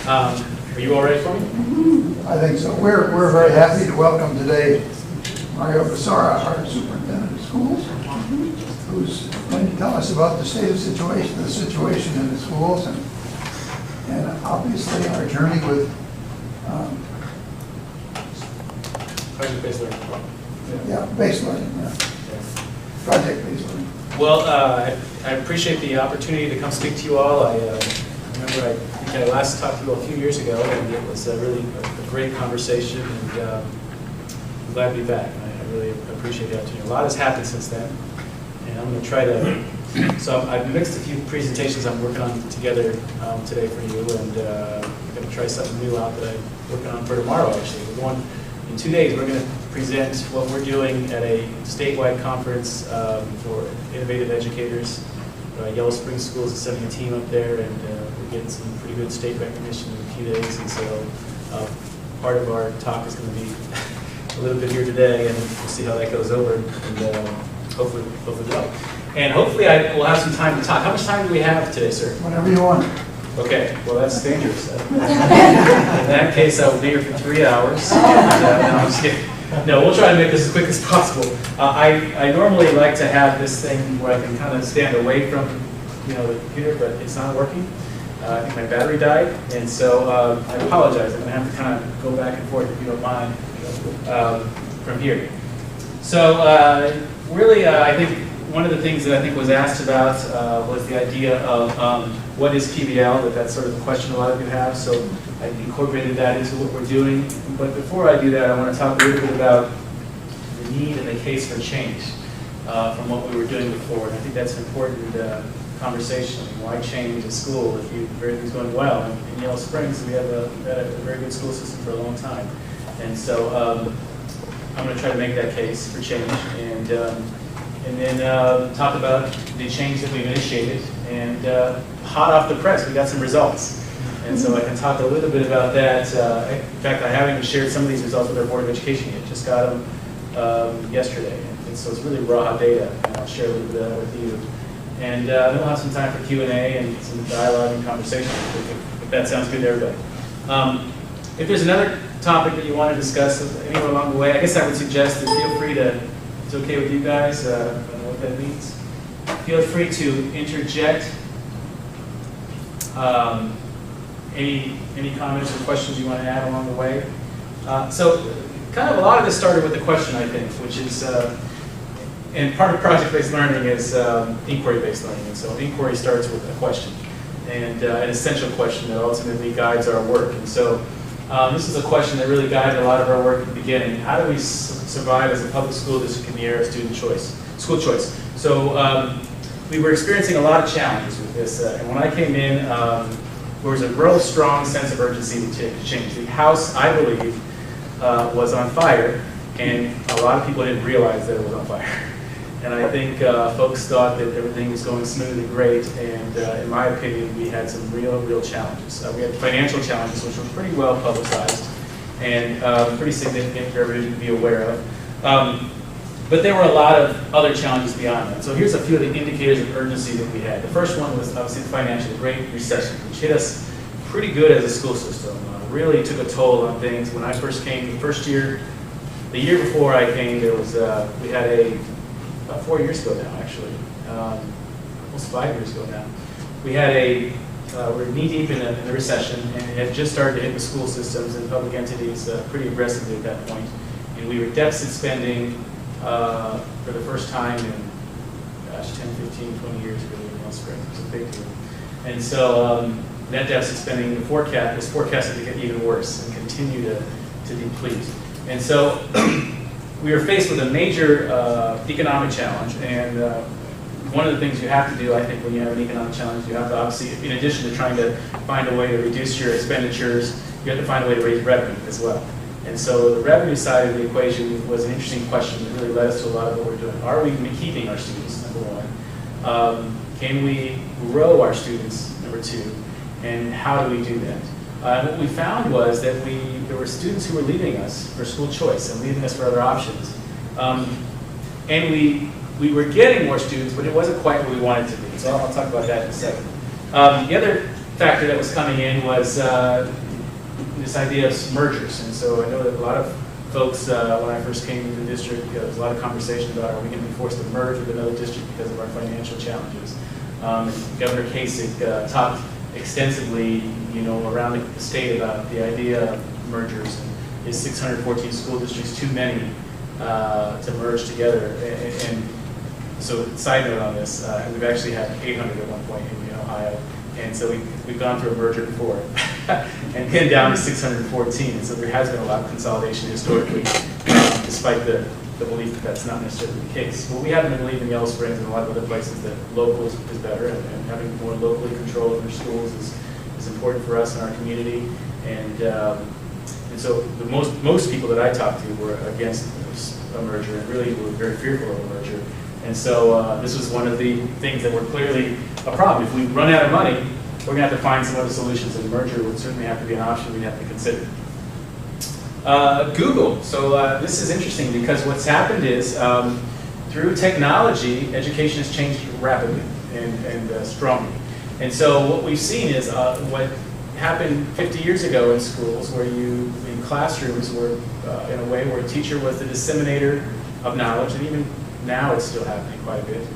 Are you all ready for me? I think so. We're very happy to welcome today Mario Basora, our superintendent of schools, who's going to tell us about the situation in the schools, and obviously our journey with Project-based learning. based learning, project-based learning. Well, I appreciate the opportunity to come speak to you all. I remember I think I last talked to you all a few years ago, and it was really a great conversation, and I'm glad to be back. I really appreciate the opportunity. A lot has happened since then, and I'm going to try to, so I've mixed a few presentations I'm working on together today for you, and I'm going to try something new out that I'm working on for tomorrow, actually. We're going, in 2 days, we're going to present what we're doing at a statewide conference for innovative educators. Yellow Spring Schools is sending a team up there, and we're getting some pretty good state recognition in a few days. And so part of our talk is going to be a little bit here today, and we'll see how that goes over, and hopefully well. And hopefully I will have some time to talk. How much time do we have today, sir? Whenever you want. Okay, well that's dangerous. In that case, I will be here for 3 hours. No, I'm just kidding. No, we'll try to make this as quick as possible. I normally like to have this thing where I can kind of stand away from, the computer, but it's not working. I think my battery died, and so I apologize. I'm going to have to kind of go back and forth, if you don't mind, from here. So really, I think one of the things that I think was asked about was the idea of what is PBL, that's sort of the question a lot of you have, so I incorporated that into what we're doing. But before I do that, I want to talk a little bit about the need and the case for change from what we were doing before. And I think that's an important conversation. I mean, why change a school if everything's going well? In Yellow Springs, we have a very good school system for a long time. And so I'm going to try to make that case for change, and then talk about the change that we've initiated. And hot off the press, we got some results. And so I can talk a little bit about that. In fact, I haven't even shared some of these results with our Board of Education yet. Just got them yesterday. And so it's really raw data, and I'll share a little bit of that with you. And then we'll have some time for Q&A and some dialogue and conversation, if that sounds good to everybody. If there's another topic that you want to discuss anywhere along the way, I guess I would suggest that feel free to, if it's okay with you guys, I don't know what that means, feel free to interject any comments or questions you want to add along the way. So kind of a lot of this started with the question, I think, which is, and part of project-based learning is inquiry-based learning. And so inquiry starts with a question, and an essential question that ultimately guides our work. And so this is a question that really guided a lot of our work at the beginning. How do we survive as a public school district in the era of school choice? So we were experiencing a lot of challenges with this. And when I came in, there was a real strong sense of urgency to change. The house, I believe, was on fire, and a lot of people didn't realize that it was on fire. And I think folks thought that everything was going smooth and great, and in my opinion, we had some real challenges. We had financial challenges, which were pretty well publicized, and pretty significant for everybody to be aware of. But there were a lot of other challenges beyond that. So here's a few of the indicators of urgency that we had. The first one was obviously the financial, great recession, which hit us pretty good as a school system. Really took a toll on things. When I first came, the year before I came, there was we had about 4 years ago now, actually, almost 5 years ago now. We had we're knee deep in the recession, and it had just started to hit the school systems and public entities pretty aggressively at that point. And we were deficit spending for the first time in, 10, 15, 20 years really in Yellow Springs. It was a big deal. And so net deficit spending, the forecast was forecasted to get even worse and continue to deplete. And so we were faced with a major economic challenge, and one of the things you have to do, I think, when you have an economic challenge, you have to obviously, in addition to trying to find a way to reduce your expenditures, you have to find a way to raise revenue as well. And so the revenue side of the equation was an interesting question that really led us to a lot of what we're doing. Are we keeping our students, number one? Can we grow our students, number two? And how do we do that? What we found was that there were students who were leaving us for school choice and leaving us for other options. And we were getting more students, but it wasn't quite what we wanted to be. So I'll talk about that in a second. The other factor that was coming in was this idea of mergers. And so I know that a lot of folks, when I first came to the district, there was a lot of conversation about, are we going to be forced to merge with another district because of our financial challenges? Governor Kasich talked extensively, around the state about the idea of mergers. And is 614 school districts too many to merge together? And so, side note on this, we've actually had 800 at one point in Ohio. And so we've gone through a merger before and been down to 614. And so there has been a lot of consolidation historically, despite the belief that that's not necessarily the case. But we happen to believe in Yellow Springs and a lot of other places that local is better, and having more locally control of their schools is important for us in our community. And so most people that I talked to were against a merger and really were very fearful of a merger. And so this was one of the things that were clearly a problem. If we run out of money, we're going to have to find some other solutions, and merger would certainly have to be an option we'd have to consider. Google. So this is interesting because what's happened is through technology, education has changed rapidly and strongly. And so what we've seen is what happened 50 years ago in schools, where in classrooms were in a way where a teacher was the disseminator of knowledge, and even now it's still happening quite a bit.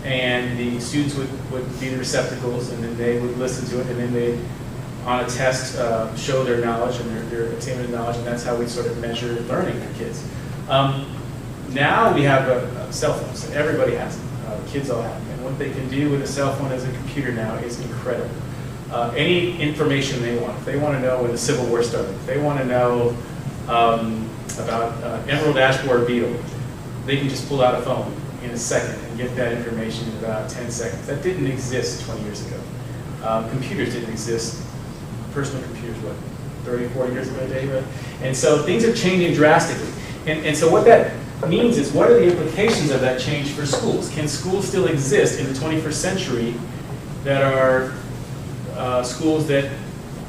And the students would be the receptacles, and then they would listen to it, and then they, on a test, show their knowledge and their attainment of knowledge, and that's how we sort of measure learning for kids. Now we have cell phones, and everybody has them. Kids all have them. And what they can do with a cell phone as a computer now is incredible. Any information they want. If they want to know when the Civil War started, if they want to know about Emerald Ash Borer beetle, they can just pull out a phone in a second and get that information in about 10 seconds. That didn't exist 20 years ago. Computers didn't exist. Personal computers, what, 30, 40 years ago, David? And so things are changing drastically. And so what that means is, what are the implications of that change for schools? Can schools still exist in the 21st century that are schools that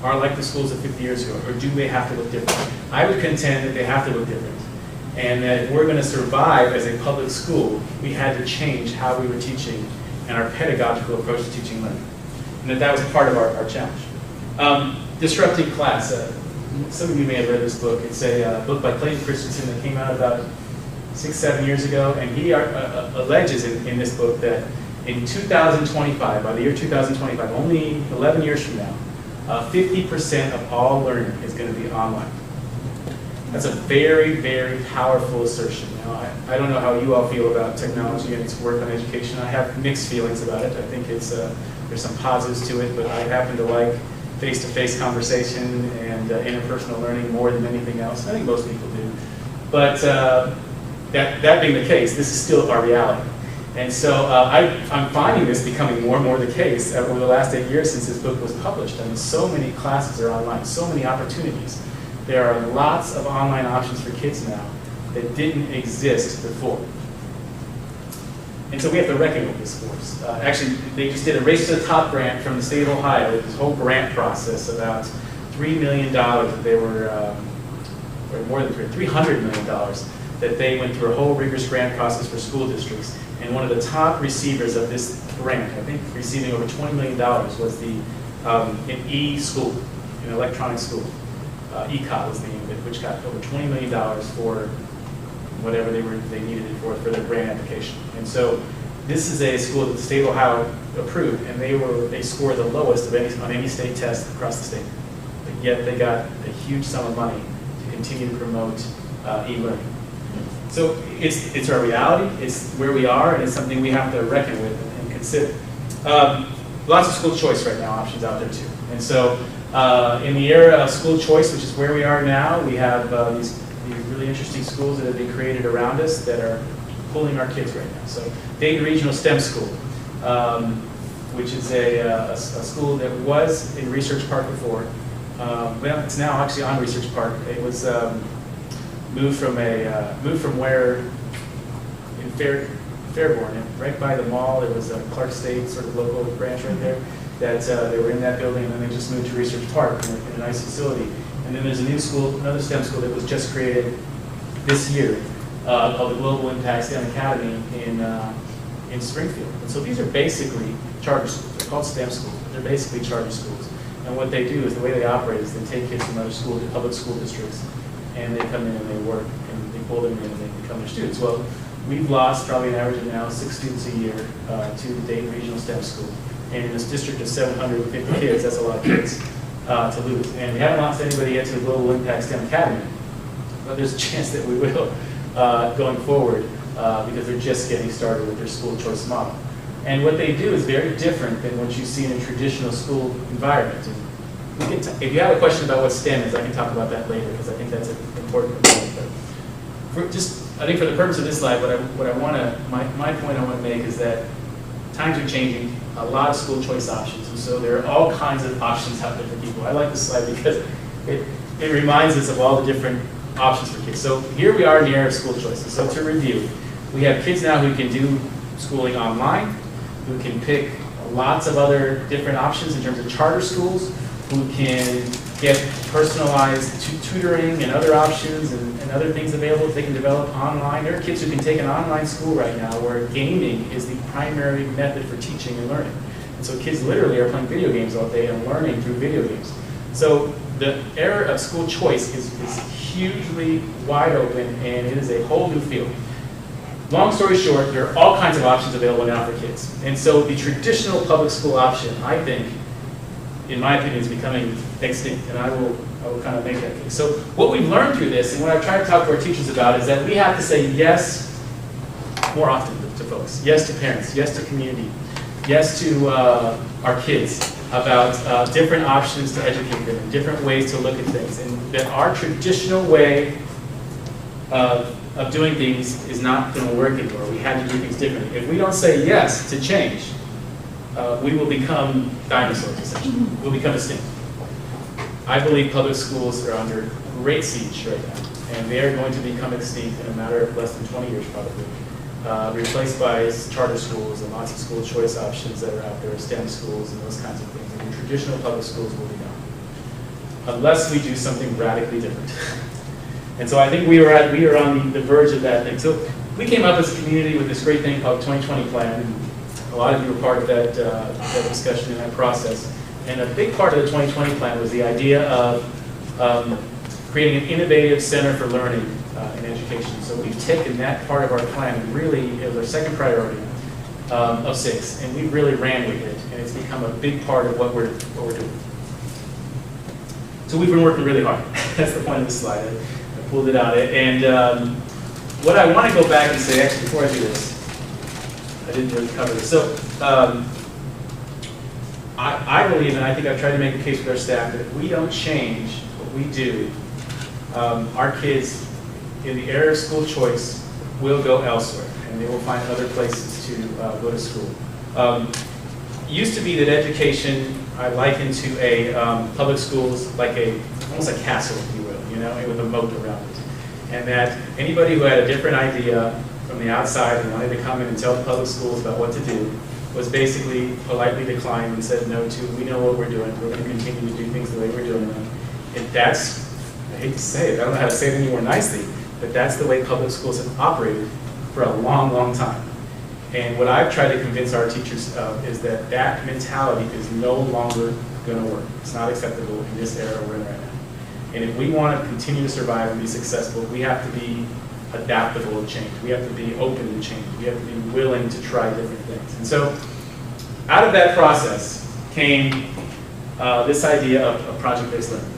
are like the schools of 50 years ago, or do they have to look different? I would contend that they have to look different, and that if we're going to survive as a public school, we had to change how we were teaching and our pedagogical approach to teaching and learning, and that was part of our challenge. Disrupting class. Some of you may have read this book. It's a book by Clayton Christensen that came out about 6-7 years ago, and he alleges in this book that in 2025, by the year 2025, only 11 years from now, 50% of all learning is going to be online. That's a very, very powerful assertion. Now, I don't know how you all feel about technology and its work on education. I have mixed feelings about it. I think there's some positives to it, but I happen to like face-to-face conversation and interpersonal learning more than anything else. I think most people do. But that being the case, this is still our reality. And so I'm finding this becoming more and more the case over the last 8 years since this book was published. I mean, so many classes are online, so many opportunities. There are lots of online options for kids now that didn't exist before. And so we have to reckon with this force. Actually, they just did a Race to the Top grant from the state of Ohio, this whole grant process, about $3 million that they were, or more than $300 million, that they went through a whole rigorous grant process for school districts. And one of the top receivers of this grant, I think receiving over $20 million, was an e-school, an electronic school. ECOT was the name of it, which got over $20 million for whatever they needed it for their grant application. And so this is a school that the state of Ohio approved, and they scored the lowest on any state test across the state. But yet they got a huge sum of money to continue to promote e-learning. So it's our reality, it's where we are, and it's something we have to reckon with and consider. Lots of school choice right now, options out there too. And so in the era of school choice, which is where we are now, we have these really interesting schools that have been created around us that are pulling our kids right now. So Dayton Regional STEM School, which is a school that was in Research Park before. Well, it's now actually on Research Park. It was moved from where in Fairborn, and right by the mall, there was a Clark State sort of local branch right there. That they were in that building, and then they just moved to Research Park in a nice facility. And then there's a new school, another STEM school that was just created this year called the Global Impact STEM Academy in Springfield. And so these are basically charter schools. They're called STEM schools. They're basically charter schools. And what they do is, the way they operate is they take kids from other schools, public school districts, and they come in and they work, and they pull them in and they become their students. Well, we've lost probably an average of now 6 students a year to the Dayton Regional STEM School. And in this district of 750 kids, that's a lot of kids to lose. And we haven't lost anybody yet to the Global Impact STEM Academy, but there's a chance that we will going forward because they're just getting started with their school choice model. And what they do is very different than what you see in a traditional school environment. And we can if you have a question about what STEM is, I can talk about that later because I think that's an important component. But I think for the purpose of this slide, my point I want to make is that times are changing. A lot of school choice options, and so there are all kinds of options out there for people. I like this slide because it reminds us of all the different options for kids. So here we are in the era of school choices. So to review, we have kids now who can do schooling online, who can pick lots of other different options in terms of charter schools, who can get personalized tutoring and other options and other things available that they can develop online. There are kids who can take an online school right now where gaming is the primary method for teaching and learning. And so kids literally are playing video games all day and learning through video games. So the era of school choice is hugely wide open, and it is a whole new field. Long story short, there are all kinds of options available now for kids. And so the traditional public school option, I think, in my opinion, is becoming extinct, and I will kind of make that case. So what we've learned through this, and what I've tried to talk to our teachers about, is that we have to say yes more often to folks. Yes to parents, yes to community, yes to our kids about different options to educate them, and different ways to look at things. And that our traditional way of doing things is not going to work anymore. We had to do things differently. If we don't say yes to change, we will become dinosaurs, essentially. We'll become extinct. I believe public schools are under great siege right now, and they are going to become extinct in a matter of less than 20 years, probably, replaced by charter schools and lots of school choice options that are out there, STEM schools and those kinds of things. And traditional public schools will be gone, unless we do something radically different. And so I think we are on the verge of that thing. So we came up as a community with this great thing called 2020 Plan. A lot of you were part of that discussion and that process. And a big part of the 2020 plan was the idea of creating an innovative center for learning in education. So we've taken that part of our plan and really, it was our second priority of 6, and we've really ran with it, and it's become a big part of what we're doing. So we've been working really hard. That's the point of this slide. I pulled it out. And what I want to go back and say, actually, before I do this, I didn't really cover this. So I believe, and I think I've tried to make a case with our staff, that if we don't change what we do, our kids in the era of school choice will go elsewhere, and they will find other places to go to school. It used to be that education, I likened to a public schools like almost a castle, if you will, with a moat around it. And that anybody who had a different idea from the outside and wanted to come in and tell the public schools about what to do was basically politely declined and said no to, we know what we're doing, we're going to continue to do things the way we're doing them. And that's, I hate to say it, I don't know how to say it any more nicely, but that's the way public schools have operated for a long, long time. And what I've tried to convince our teachers of is that that mentality is no longer going to work. It's not acceptable in this era we're in right now. And if we want to continue to survive and be successful, we have to be adaptable to change. We have to be open to change. We have to be willing to try different things. And so out of that process came this idea of project-based learning.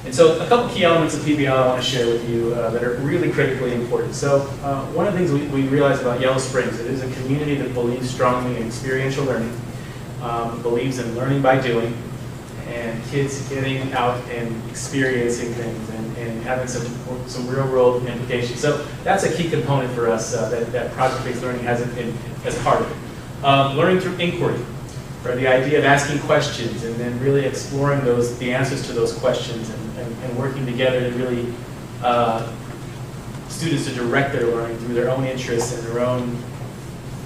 And so a couple key elements of PBL I want to share with you that are really critically important. So one of the things we realized about Yellow Springs, it is a community that believes strongly in experiential learning, believes in learning by doing, and kids getting out and experiencing things and having some real-world implications. So that's a key component for us that project-based learning has as part of it. Learning through inquiry, or the idea of asking questions and then really exploring the answers to those questions and working together to really students to direct their learning through their own interests and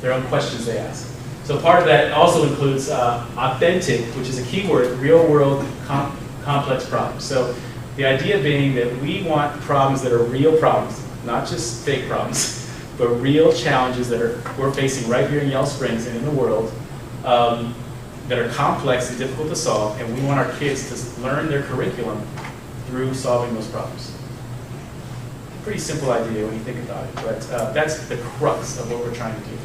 their own questions they ask. So part of that also includes authentic, which is a key word, real-world complex problems. So the idea being that we want problems that are real problems, not just fake problems, but real challenges that we're facing right here in Yellow Springs and in the world, that are complex and difficult to solve, and we want our kids to learn their curriculum through solving those problems. Pretty simple idea when you think about it, but that's the crux of what we're trying to do.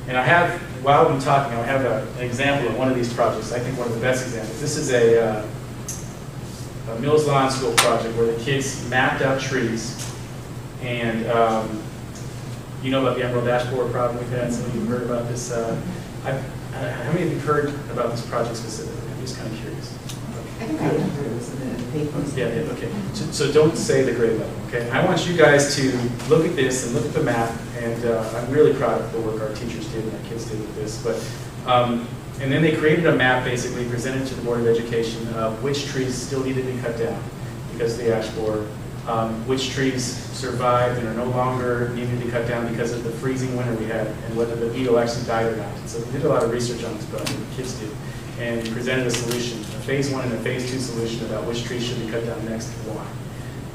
And I have, while I'm talking, I have an example of one of these projects, I think one of the best examples. This is a Mills Lawn School project where the kids mapped out trees, and you know about the Emerald Dashboard problem we've had. Some of you have heard about this. How many of you heard about this project specifically? I'm just kind of curious. I think I remember it was in the papers. Yeah, okay. So don't say the grade level, okay? I want you guys to look at this and look at the map, and I'm really proud of the work our teachers did and our kids did with this. But and then they created a map, basically presented to the Board of Education of which trees still needed to be cut down because of the ash borer, which trees survived and are no longer needed to be cut down because of the freezing winter we had, and whether the beetle actually died or not. So we did a lot of research on this project, the kids did, and we presented a solution, a phase 1 and a phase 2 solution about which trees should be cut down next and why,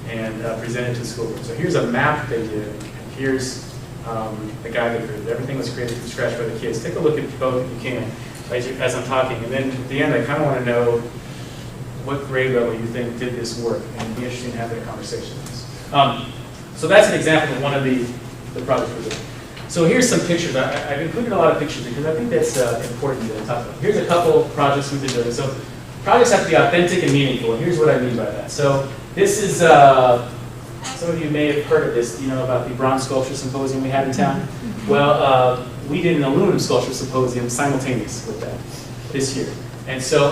and presented to the school board. So here's a map they did, and here's the guide they created. Everything was created from scratch by the kids. Take a look at both if you can as I'm talking, and then at the end I kind of want to know what grade level you think did this work, and it'd be interesting to have that conversation with us. So that's an example of one of the projects we're doing. So here's some pictures. I've included a lot of pictures because I think that's important to talk about. Here's a couple projects we've been doing. So projects have to be authentic and meaningful, and here's what I mean by that. So this is, some of you may have heard of this, you know about the bronze sculpture symposium we had in town? Well, we did an aluminum sculpture symposium simultaneous with that this year. And so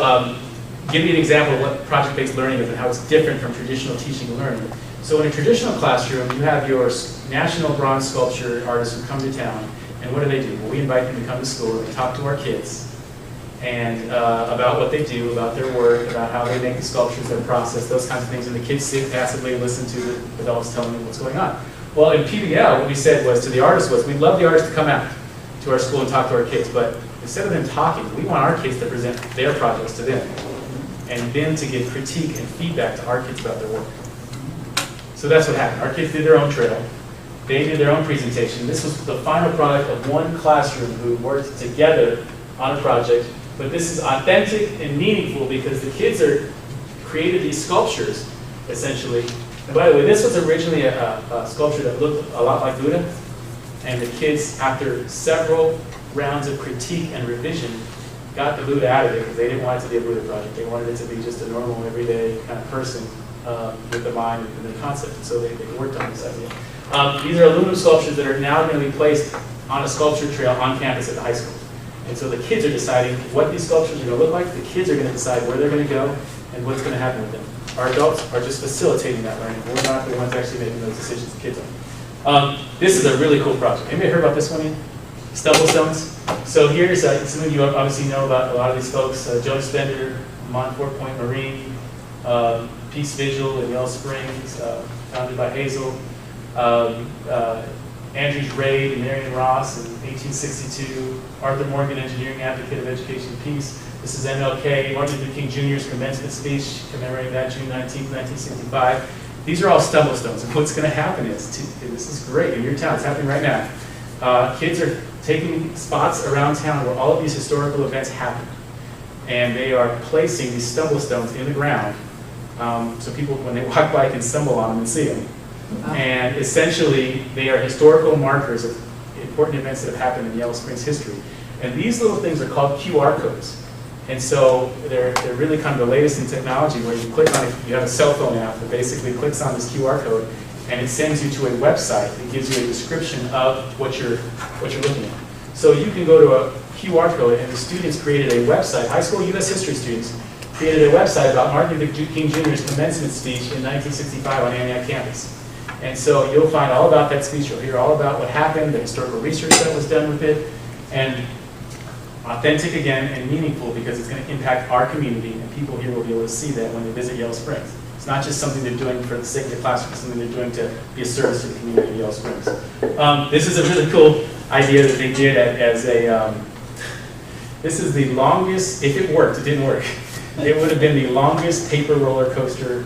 give you an example of what project-based learning is and how it's different from traditional teaching and learning. So in a traditional classroom, you have your national bronze sculpture artists who come to town, and what do? Well, we invite them to come to school and talk to our kids and about what they do, about their work, about how they make the sculptures, their process, those kinds of things, and the kids sit passively and listen to the adults telling them what's going on. Well, in PBL, what we said was to the artists was, we'd love the artists to come out to our school and talk to our kids, but instead of them talking, we want our kids to present their projects to them, and then to give critique and feedback to our kids about their work. So that's what happened. Our kids did their own trail. They did their own presentation. This was the final product of one classroom who worked together on a project, but this is authentic and meaningful because the kids created these sculptures, essentially. And by the way, this was originally a sculpture that looked a lot like Buddha, and the kids, after several rounds of critique and revision, got the Buddha out of it because they didn't want it to be a Buddha project. They wanted it to be just a normal, everyday kind of person with the mind and the concept. And so they worked on this idea. These are aluminum sculptures that are now going to be placed on a sculpture trail on campus at the high school. And so the kids are deciding what these sculptures are going to look like. The kids are going to decide where they're going to go and what's going to happen with them. Our adults are just facilitating that learning. We're not the ones actually making those decisions. The kids are. This is a really cool project. Anybody heard about this one yet? Stubble stones. So here's, some of you obviously know about a lot of these folks. Jonas Bender, Montfort Point Marine, Peace Vigil in Yellow Springs, founded by Hazel. Andrews Raid and Marion Ross in 1862. Arthur Morgan, engineering advocate of education and peace. This is MLK, Martin Luther King Jr.'s commencement speech commemorating that June 19, 1965. These are all stubble stones. And what's going to happen is, this is great in your town, it's happening right now. Kids are taking spots around town where all of these historical events happened. And they are placing these stubble stones in the ground so people, when they walk by, can stumble on them and see them. And essentially, they are historical markers of important events that have happened in Yellow Springs history. And these little things are called QR codes. And so they're really kind of the latest in technology where you click on it, you have a cell phone app that basically clicks on this QR code and it sends you to a website that gives you a description of what you're looking at. So you can go to a QR code, and the students created a website, high school U.S. history students created a website about Martin Luther King Jr.'s commencement speech in 1965 on Antioch campus. And so you'll find all about that speech, you'll hear all about what happened, the historical research that was done with it, and authentic again and meaningful because it's going to impact our community, and people here will be able to see that when they visit Yellow Springs. It's not just something they're doing for the sake of the classroom, it's something they're doing to be a service to the community of Yellow Springs. This is a really cool idea that they did as a, this is the longest, if it worked, it didn't work, it would have been the longest paper roller coaster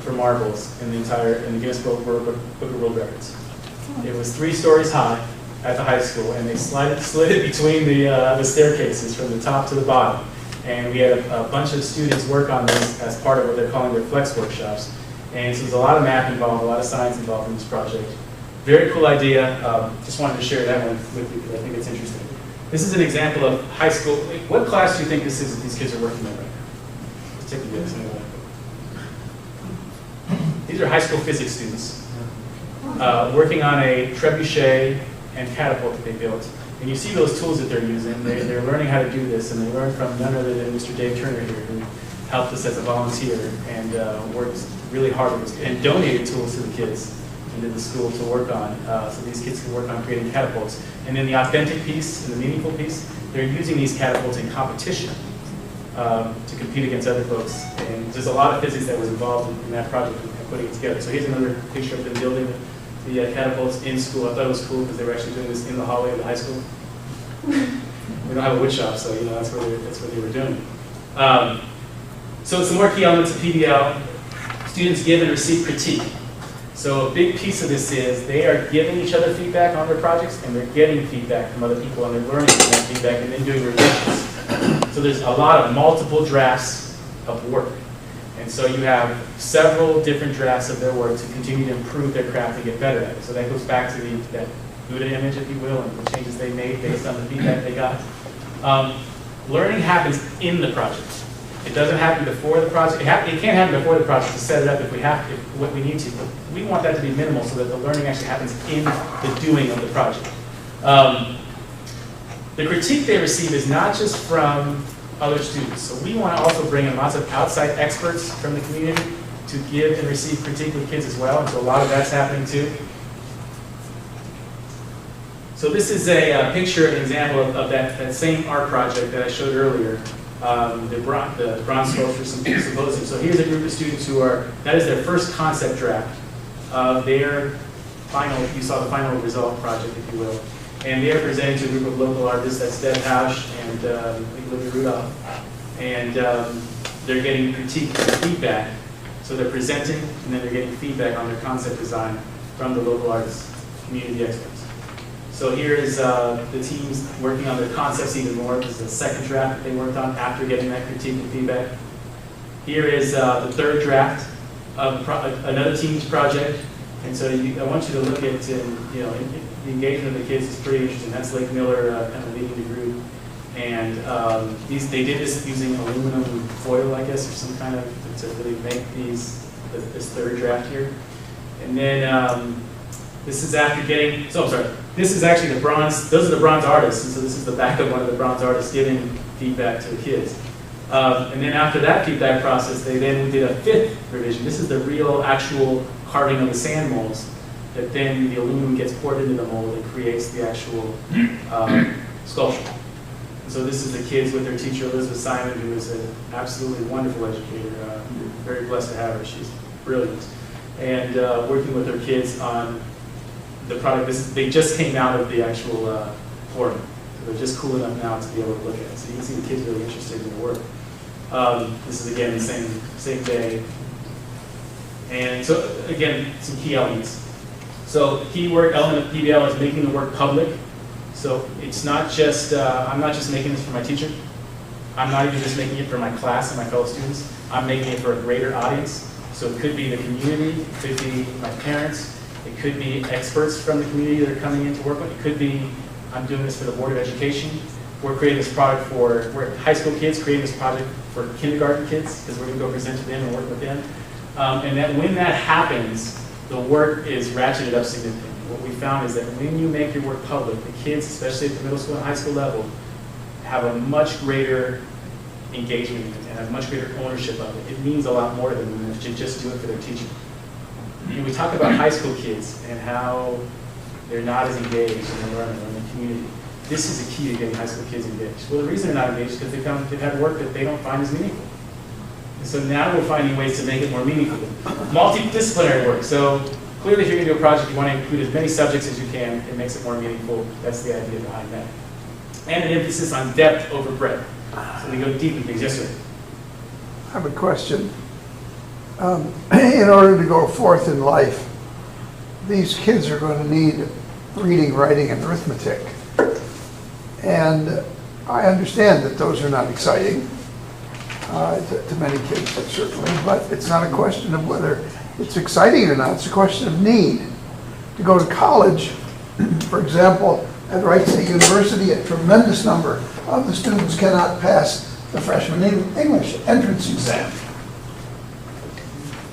for marbles in the Guinness Book of World Records. It was 3 stories high, at the high school, and they slid it between the staircases from the top to the bottom. And we had a bunch of students work on this as part of what they're calling their flex workshops. And so there's a lot of math involved, a lot of science involved in this project. Very cool idea. Just wanted to share that one with you because I think it's interesting. This is an example of high school. What class do you think this is that these kids are working in right now? Let's take a guess. These are high school physics students working on a trebuchet and catapult that they built. And you see those tools that they're using. They're learning how to do this, and they learned from none other than Mr. Dave Turner here, who helped us as a volunteer and worked really hard with this, and donated tools to the kids into the school to work on, so these kids can work on creating catapults. And then the authentic piece and the meaningful piece, they're using these catapults in competition to compete against other folks. And there's a lot of physics that was involved in that project and putting it together. So here's another picture of them building the catapults in school. I thought it was cool because they were actually doing this in the hallway of the high school. We don't have a wood shop, so you know that's what they were doing. So some more key elements of PBL. Students give and receive critique. So a big piece of this is they are giving each other feedback on their projects, and they're getting feedback from other people, and they're learning from that feedback, and then doing revisions. So there's a lot of multiple drafts of work. And so you have several different drafts of their work to continue to improve their craft and get better at it. So that goes back to that Buddha image, if you will, and the changes they made based on the feedback they got. Learning happens in the project. It doesn't happen before the project. It can't happen before the project to set it up if we have to, what we need to. But we want that to be minimal so that the learning actually happens in the doing of the project. The critique they receive is not just from other students. So we want to also bring in lots of outside experts from the community to give and receive critique with kids as well. And so a lot of that's happening too. So this is a picture, an example of that same art project that I showed earlier. The Bronze Sculpture Symposium. So here's a group of students who that is their first concept draft of their final, you saw the final result project, if you will. And they are presenting to a group of local artists, that's Deb Hausch and Olivia Rudolph. And they're getting critique and feedback. So they're presenting, and then they're getting feedback on their concept design from the local artists, community experts. So here is the teams working on their concepts even more. This is the second draft that they worked on after getting that critique and feedback. Here is the third draft of another team's project. And so I want you to look at, the engagement of the kids is pretty interesting. That's Lake Miller kind of leading the group. And they did this using aluminum foil, I guess, or some kind of, to really make this third draft here. And then this is after getting, so I'm sorry, this is actually the bronze, those are the bronze artists, and so this is the back of one of the bronze artists giving feedback to the kids. And then after that feedback process, they then did a fifth revision. This is the real, actual carving of the sand molds, that then the aluminum gets poured into the mold and creates the actual sculpture. And so this is the kids with their teacher, Elizabeth Simon, who is an absolutely wonderful educator. We're very blessed to have her. She's brilliant. And working with her kids on the product. They just came out of the actual pouring. So they're just cool enough now to be able to look at it. So you can see the kids really interested in the work. This is again the same day. And so again, some key elements. So key work element of PBL is making the work public. So it's not just, I'm not just making this for my teacher. I'm not even just making it for my class and my fellow students. I'm making it for a greater audience. So it could be the community, it could be my parents, it could be experts from the community that are coming in to work with. It could be, I'm doing this for the Board of Education. We're creating this product we're high school kids creating this project for kindergarten kids because we're going to go present to them and work with them. And that when that happens, the work is ratcheted up significantly. What we found is that when you make your work public, the kids, especially at the middle school and high school level, have a much greater engagement and have much greater ownership of it. It means a lot more to them than to just do it for their teacher. And we talk about high school kids and how they're not as engaged in the learning or in the community. This is a key to getting high school kids engaged. Well, the reason they're not engaged is because they've had work that they don't find as meaningful. And so now we're finding ways to make it more meaningful. Multidisciplinary work. So clearly if you're going to do a project, you want to include as many subjects as you can. It makes it more meaningful. That's the idea behind that. And an emphasis on depth over breadth. So we go deep in things. Yes, sir? I have a question. In order to go forth in life, these kids are going to need reading, writing, and arithmetic. And I understand that those are not exciting to many kids, certainly, but it's not a question of whether it's exciting or not. It's a question of need. To go to college, for example, at Wright State University, a tremendous number of the students cannot pass the freshman English entrance exam.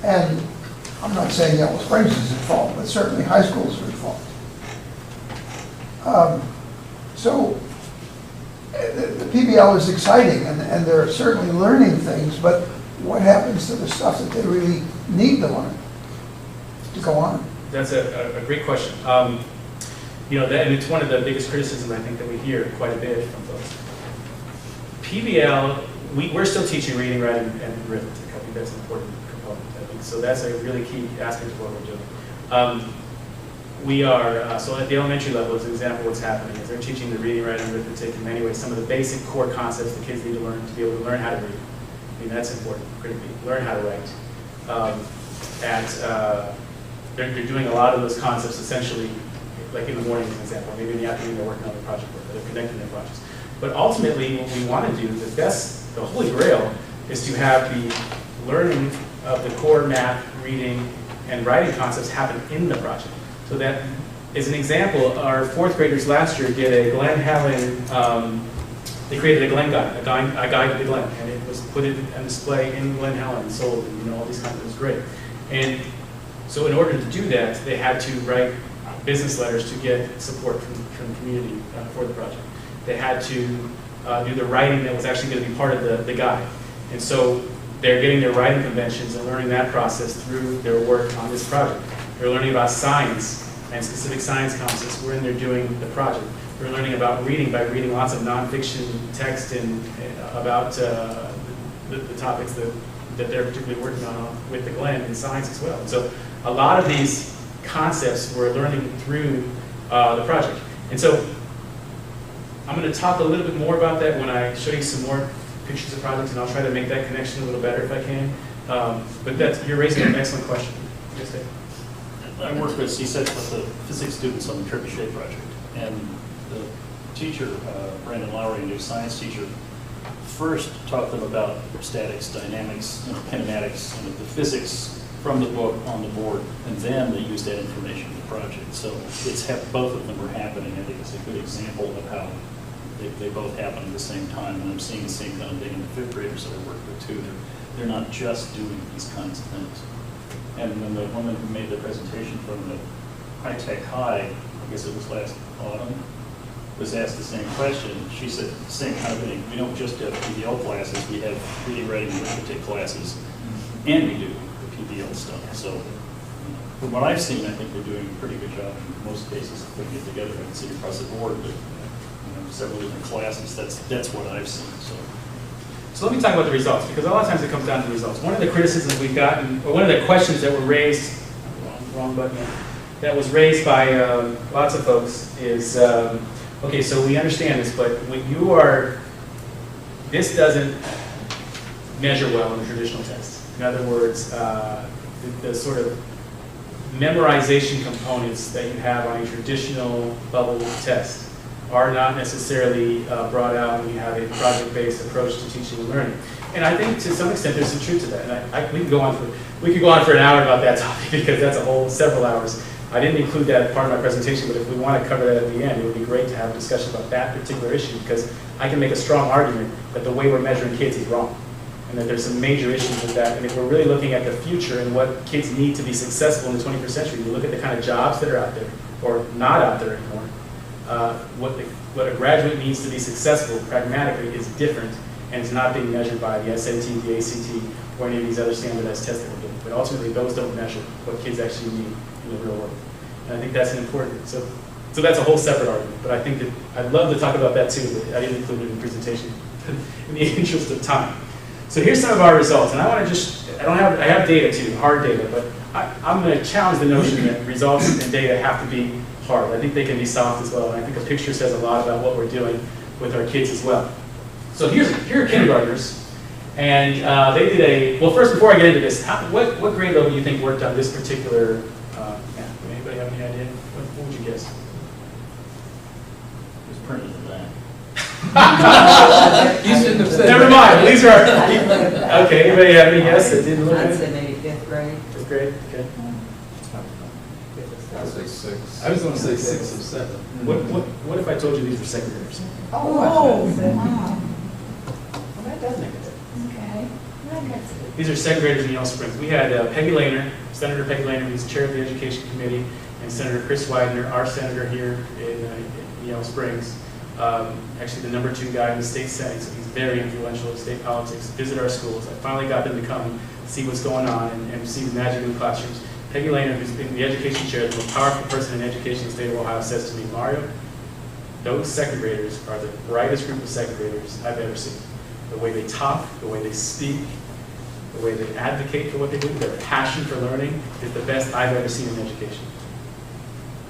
And I'm not saying Yellow Springs is at fault, but certainly high schools are at fault. So the PBL is exciting, and they're certainly learning things, but what happens to the stuff that they really need to learn to go on? That's a great question. You know, and it's one of the biggest criticisms I think that we hear quite a bit from folks. PBL, we're still teaching reading, writing, and arithmetic. I think that's an important component. I think so. That's a really key aspect of what we're doing. We are, so at the elementary level, as an example, what's happening is they're teaching the reading, writing, arithmetic in many ways, some of the basic core concepts the kids need to learn to be able to learn how to read. I mean, that's important, critically. Learn how to write. They're doing a lot of those concepts essentially, like in the morning, as an example, maybe in the afternoon they're working on the project work, or they're connecting their projects. But ultimately, what we want to do, the holy grail, is to have the learning of the core math, reading, and writing concepts happen in the project. So that, as an example, our fourth graders last year did a Glen Helen, they created a Glen guide, a guide to the Glen, and it was put on display in Glen Helen and sold, and you know, all these kinds of, it was great. And so in order to do that, they had to write business letters to get support from the community for the project. They had to do the writing that was actually going to be part of the guide. And so they're getting their writing conventions and learning that process through their work on this project. They're learning about science and specific science concepts wherein they're doing the project. They're learning about reading by reading lots of nonfiction text and about the topics that they're particularly working on with the Glen in science as well. And so a lot of these concepts we're learning through the project. And so I'm going to talk a little bit more about that when I show you some more pictures of projects, and I'll try to make that connection a little better if I can. But you're raising an excellent question. Yes, Dave? I work with CSET with the physics students on the Trebuchet project, and the teacher, Brandon Lowry, a new science teacher, first taught them about statics, dynamics, kinematics, the physics from the book on the board, and then they used that information in the project. So both of them are happening. I think it's a good example of how they both happen at the same time, and I'm seeing the same kind of thing in the fifth graders that I work with too. They're not just doing these kinds of things. And when the woman who made the presentation from the high-tech high, I guess it was last autumn, was asked the same question. She said the same kind of thing. We don't just have PBL classes, we have reading, writing, and arithmetic classes, and we do the PBL stuff. So from what I've seen, I think they're doing a pretty good job in most cases of putting it together. I can see across the board, but several different classes, that's what I've seen. So let me talk about the results, because a lot of times it comes down to the results. One of the criticisms we've gotten, or one of the questions that were raised, wrong button, that was raised by lots of folks is, okay, so we understand this, but when you are, this doesn't measure well in the traditional test. In other words, the sort of memorization components that you have on a traditional bubble test are not necessarily brought out when you have a project-based approach to teaching and learning. And I think to some extent there's some truth to that. And we could go on for an hour about that topic, because that's a whole several hours. I didn't include that as part of my presentation, but if we want to cover that at the end, it would be great to have a discussion about that particular issue, because I can make a strong argument that the way we're measuring kids is wrong, and that there's some major issues with that. And if we're really looking at the future and what kids need to be successful in the 21st century, you look at the kind of jobs that are out there, or not out there anymore. What a graduate needs to be successful pragmatically is different, and it's not being measured by the SAT, the ACT, or any of these other standardized tests that we're doing. But ultimately, those don't measure what kids actually need in the real world. And I think that's an important, so that's a whole separate argument. But I think that I'd love to talk about that too, but I didn't include it in the presentation in the interest of time. So here's some of our results, and I want to I have data too, hard data, but I'm going to challenge the notion that results and data have to be hard. I think they can be soft as well, and I think a picture says a lot about what we're doing with our kids as well. So here are kindergartners, and they did well, first, before I get into this, what grade level do you think worked on this particular math? Anybody have any idea? What would you guess? You shouldn't have said Never that. mind, these are, okay, anybody have any guess that didn't look I'd good? say maybe fifth grade. Fifth grade, okay. I'd say 6. I was gonna say 6 or 7. What if I told you these were second graders? Oh, wow. Well, that does make a difference. Okay. These are second graders in Yellow Springs. We had Peggy Lehner, Senator Peggy Lehner, who's chair of the Education Committee, and Senator Chris Widener, our senator here in Yellow Springs. Actually, the number 2 guy in the state Senate, so he's very influential in state politics, visit our schools. I finally got them to come see what's going on and see the magic in the classrooms. Peggy Lehner, who's been the education chair, the most powerful person in education in the state of Ohio, says to me, Mario, those second graders are the brightest group of second graders I've ever seen. The way they talk, the way they speak, the way they advocate for what they do, their passion for learning is the best I've ever seen in education.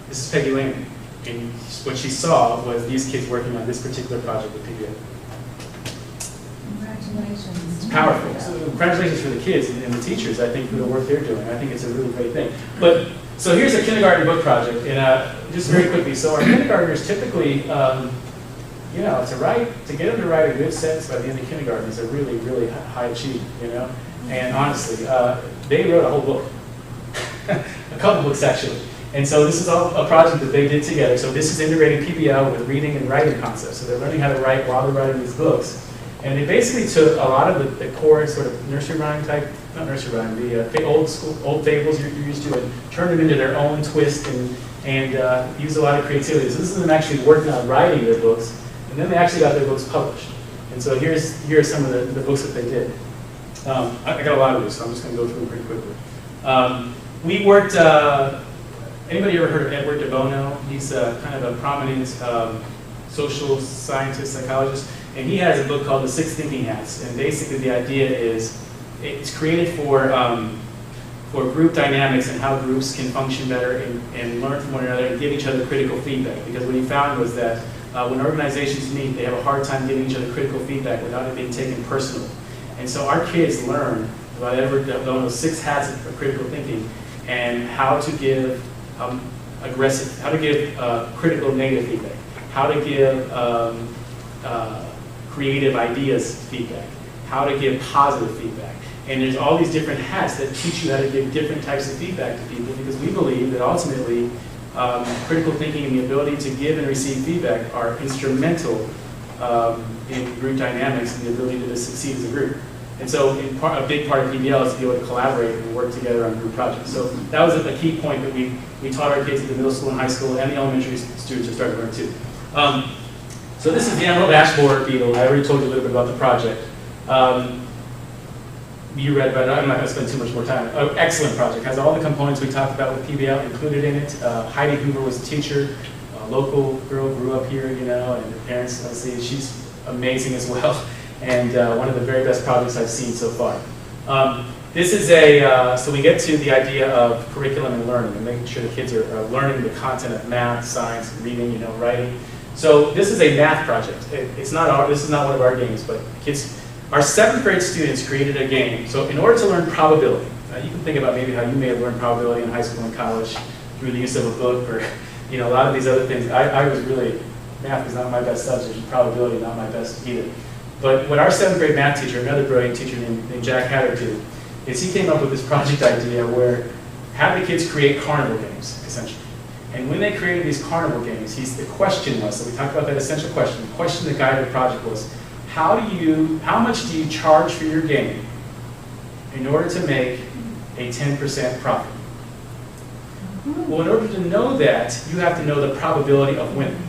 This is Peggy Lehner. And what she saw was these kids working on this particular project with PBA. Congratulations. It's powerful. So congratulations for the kids and the teachers, I think, for the work they're doing. I think it's a really great thing. But, so here's a kindergarten book project. And just very quickly, so our kindergartners typically, you know, to get them to write a good sentence by the end of kindergarten is a really, really high achievement, you know? And honestly, they wrote a whole book. A couple books, actually. And so this is all a project that they did together. So this is integrating PBL with reading and writing concepts. So they're learning how to write while they're writing these books. And they basically took a lot of the core sort of nursery rhyme type, not nursery rhyme, the old fables you're used to, and turned them into their own twist and used a lot of creativity. So this is them actually working on writing their books, and then they actually got their books published. And so here are some of the books that they did. I got a lot of these, so I'm just going to go through them pretty quickly. We worked, anybody ever heard of Edward de Bono? He's kind of a prominent social scientist, psychologist. And he has a book called The 6 Thinking Hats. And basically the idea is, it's created for group dynamics and how groups can function better and learn from one another and give each other critical feedback. Because what he found was that when organizations meet, they have a hard time giving each other critical feedback without it being taken personally. And so our kids learn about Edward de Bono's 6 hats of critical thinking and how to give critical negative feedback, how to give creative ideas feedback, how to give positive feedback. And there's all these different hats that teach you how to give different types of feedback to people, because we believe that ultimately critical thinking and the ability to give and receive feedback are instrumental in group dynamics and the ability to succeed as a group. And so a big part of PBL is to be able to collaborate and work together on group projects. So that was a key point that we taught our kids at the middle school and high school, and the elementary students are starting to learn too. So this is the emerald ash borer beetle. I already told you a little bit about the project. You read about it. I'm not going to spend too much more time. Excellent project. Has all the components we talked about with PBL included in it. Heidi Hoover was a teacher. A local girl, grew up here, you know, and her parents, obviously, she's amazing as well. And one of the very best projects I've seen so far. This is so we get to the idea of curriculum and learning and making sure the kids are learning the content of math, science, reading, you know, writing. So this is a math project. This is not one of our games, but kids, our 7th grade students created a game. So in order to learn probability, you can think about maybe how you may have learned probability in high school and college through the use of a book or, you know, a lot of these other things. I was really, math was not my best subject, and probability not my best either. But what our 7th grade math teacher, another brilliant teacher named Jack Hatter, did is he came up with this project idea where have the kids create carnival games, essentially. And when they created these carnival games, the question was, so we talked about that essential question, the question that guided the project was, how much do you charge for your game in order to make a 10% profit? Well, in order to know that, you have to know the probability of winning.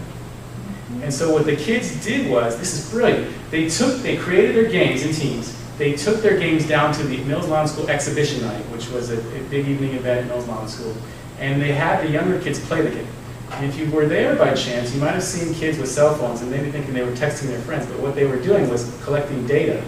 And so what the kids did was, this is brilliant, they created their games in teams. They took their games down to the Mills Lawn School exhibition night, which was a big evening event at Mills Lawn School. And they had the younger kids play the game. And if you were there by chance, you might have seen kids with cell phones and maybe thinking they were texting their friends, but what they were doing was collecting data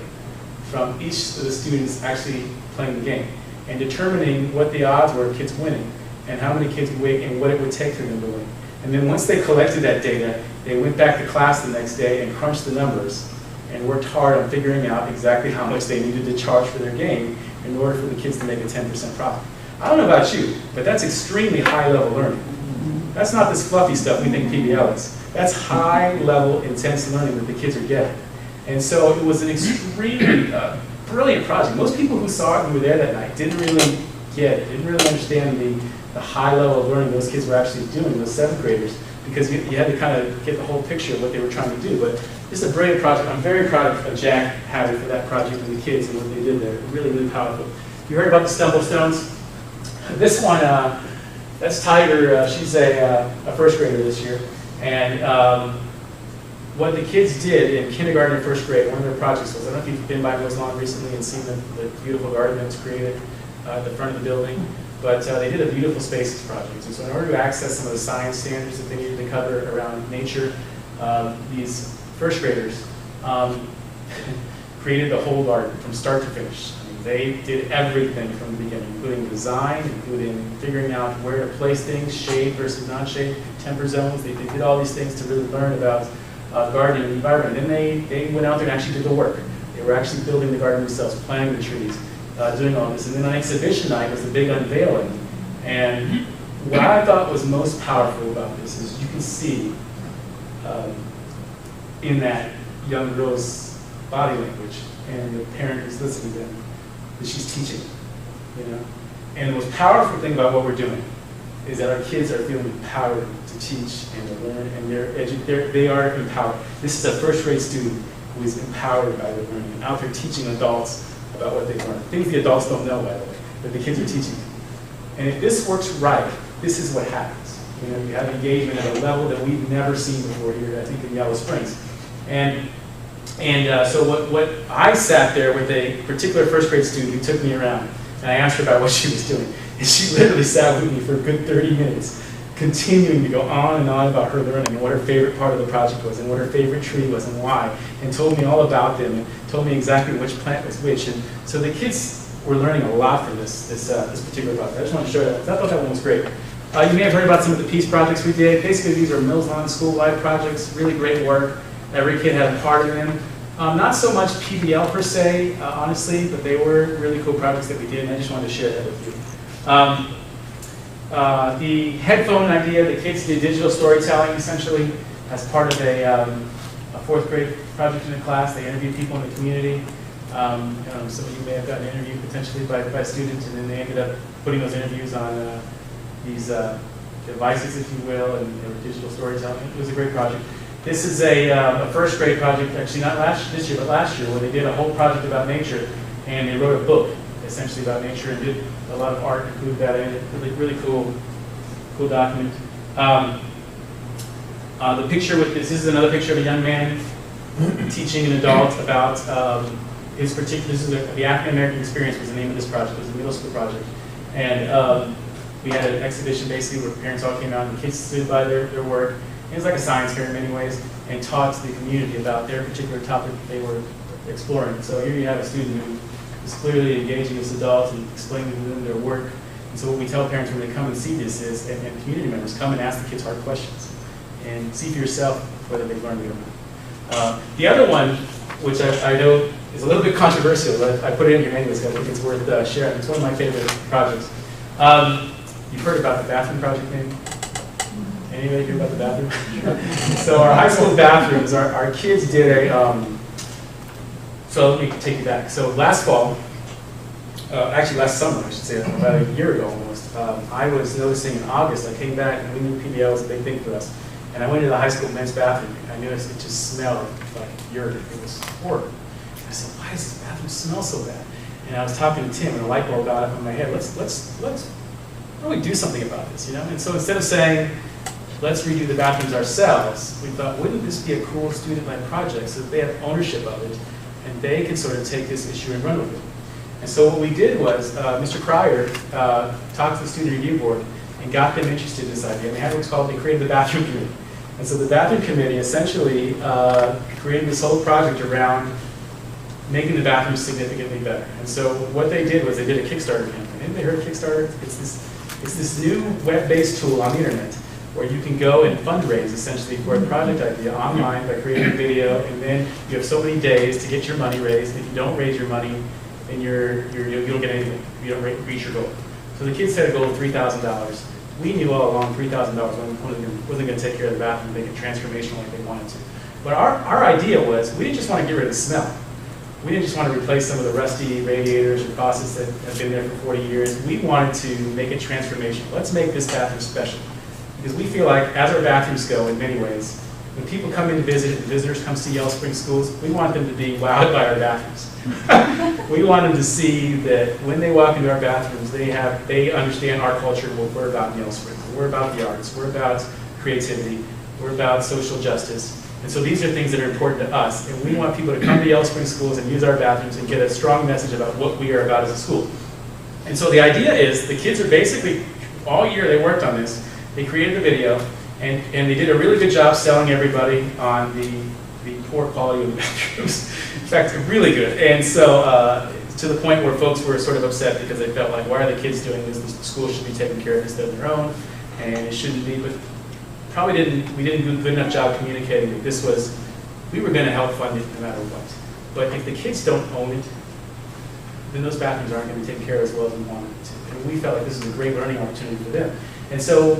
from each of the students actually playing the game and determining what the odds were of kids winning and how many kids would win and what it would take for them to win. And then once they collected that data, they went back to class the next day and crunched the numbers and worked hard on figuring out exactly how much they needed to charge for their game in order for the kids to make a 10% profit. I don't know about you, but that's extremely high-level learning. That's not this fluffy stuff we think PBL is. That's high-level, intense learning that the kids are getting. And so it was an extremely brilliant project. Most people who saw it and who were there that night didn't really get it, didn't really understand the high level of learning those kids were actually doing, those 7th graders, because you had to kind of get the whole picture of what they were trying to do. But this is a brilliant project. I'm very proud of Jack Hadley for that project and the kids and what they did there. Really, really powerful. You heard about the stumble stones? This one, that's Tiger. She's a 1st grader this year. And what the kids did in kindergarten and 1st grade, one of their projects was, I don't know if you've been by Mills Lawn recently and seen the beautiful garden that was created at the front of the building, but they did a beautiful spaces project. And so in order to access some of the science standards that they needed to cover around nature, these 1st graders created the whole garden from start to finish. I mean, they did everything from the beginning, including design, including figuring out where to place things, shade versus non-shade, temper zones. They did all these things to really learn about gardening and environment. And then they went out there and actually did the work. They were actually building the garden themselves, planting the trees, doing all this. And then on exhibition night was the big unveiling. And what I thought was most powerful about this is you can see in that young girl's body language and the parent who's listening to them that she's teaching, you know. And the most powerful thing about what we're doing is that our kids are feeling empowered to teach and to learn, and they are empowered. This is a 1st grade student who is empowered by their learning, and out there teaching adults about what they've learned. Things the adults don't know, by the way, that the kids are teaching them. And if this works right, this is what happens. You know, you have engagement at a level that we've never seen before here, I think, in Yellow Springs. And so what I sat there with a particular 1st grade student who took me around, and I asked her about what she was doing. And she literally sat with me for a good 30 minutes, continuing to go on and on about her learning and what her favorite part of the project was and what her favorite tree was and why, and told me all about them and told me exactly which plant was which. And so the kids were learning a lot from this particular project. I just want to show you that. I thought that one was great. You may have heard about some of the peace projects we did. Basically, these are Mills Lawn school-wide projects, really great work. Every kid had a part in them. Not so much PBL per se, honestly, but they were really cool projects that we did, and I just wanted to share that with you. The headphone idea, the kids did digital storytelling essentially as part of a 4th grade project in a class. They interviewed people in the community. Some of you may have gotten interviewed potentially by students, and then they ended up putting those interviews on these devices, if you will, and they were digital storytelling. It was a great project. This is a 1st grade project, actually not this year, but last year, where they did a whole project about nature, and they wrote a book essentially about nature and did a lot of art, included that in it. Really cool document. The picture with this is another picture of a young man teaching an adult about his particular. This is the African American Experience was the name of this project. It was a middle school project, and we had an exhibition basically where parents all came out and the kids stood by their work. It was like a science fair in many ways, and taught to the community about their particular topic that they were exploring. So here you have a student who is clearly engaging this adult and explaining to them their work. And so what we tell parents when they come and see this is, and community members, come and ask the kids hard questions and see for yourself whether they've learned it or not. The other one, which I know is a little bit controversial, but I put it in here anyways, because I think it's worth sharing. It's one of my favorite projects. You've heard about the bathroom project, maybe? Anybody hear about the bathroom? So our high school bathrooms, our kids did a, so let me take you back. So last fall, actually last summer I should say, about a year ago almost, I was noticing in August, I came back and we knew PBL was a big thing for us. And I went into the high school men's bathroom and I noticed it just smelled like urine. It was horrible. I said, why does this bathroom smell so bad? And I was talking to Tim and a light bulb got up in my head. Let's really do something about this, you know? And so instead of saying, let's redo the bathrooms ourselves, we thought, wouldn't this be a cool student-led project so that they have ownership of it and they can sort of take this issue and run with it. And so what we did was, Mr. Cryer talked to the student review board and got them interested in this idea. And they had what's called, they created the bathroom committee. And so the bathroom committee essentially created this whole project around making the bathrooms significantly better. And so what they did was they did a Kickstarter campaign. Anybody heard of Kickstarter? It's this new web-based tool on the internet where you can go and fundraise essentially for a project idea online by creating a video, and then you have so many days to get your money raised. If you don't raise your money, then you don't get anything. You don't reach your goal. So the kids set a goal of $3,000. We knew all along $3,000 wasn't going to take care of the bathroom, make it transformational like they wanted to. But our idea was, we didn't just want to get rid of the smell. We didn't just want to replace some of the rusty radiators or faucets that have been there for 40 years. We wanted to make it transformational. Let's make this bathroom special. Because we feel like, as our bathrooms go in many ways, when people come in to visit, and visitors come see Yellow Spring Schools, we want them to be wowed by our bathrooms. We want them to see that when they walk into our bathrooms, they understand our culture, what we're about in Yellow Springs. We're about the arts, we're about creativity, we're about social justice. And so these are things that are important to us, and we want people to come to Yellow Spring Schools and use our bathrooms and get a strong message about what we are about as a school. And so the idea is, the kids are basically, all year they worked on this, they created the video, and they did a really good job selling everybody on the poor quality of the bathrooms. In fact, really good. And so, to the point where folks were sort of upset because they felt like, why are the kids doing this? The school should be taking care of this on their own, and it shouldn't be. But we didn't do a good enough job communicating that this was, we were going to help fund it no matter what. But if the kids don't own it, then those bathrooms aren't going to be taken care of as well as we wanted it to. And we felt like this is a great learning opportunity for them. And so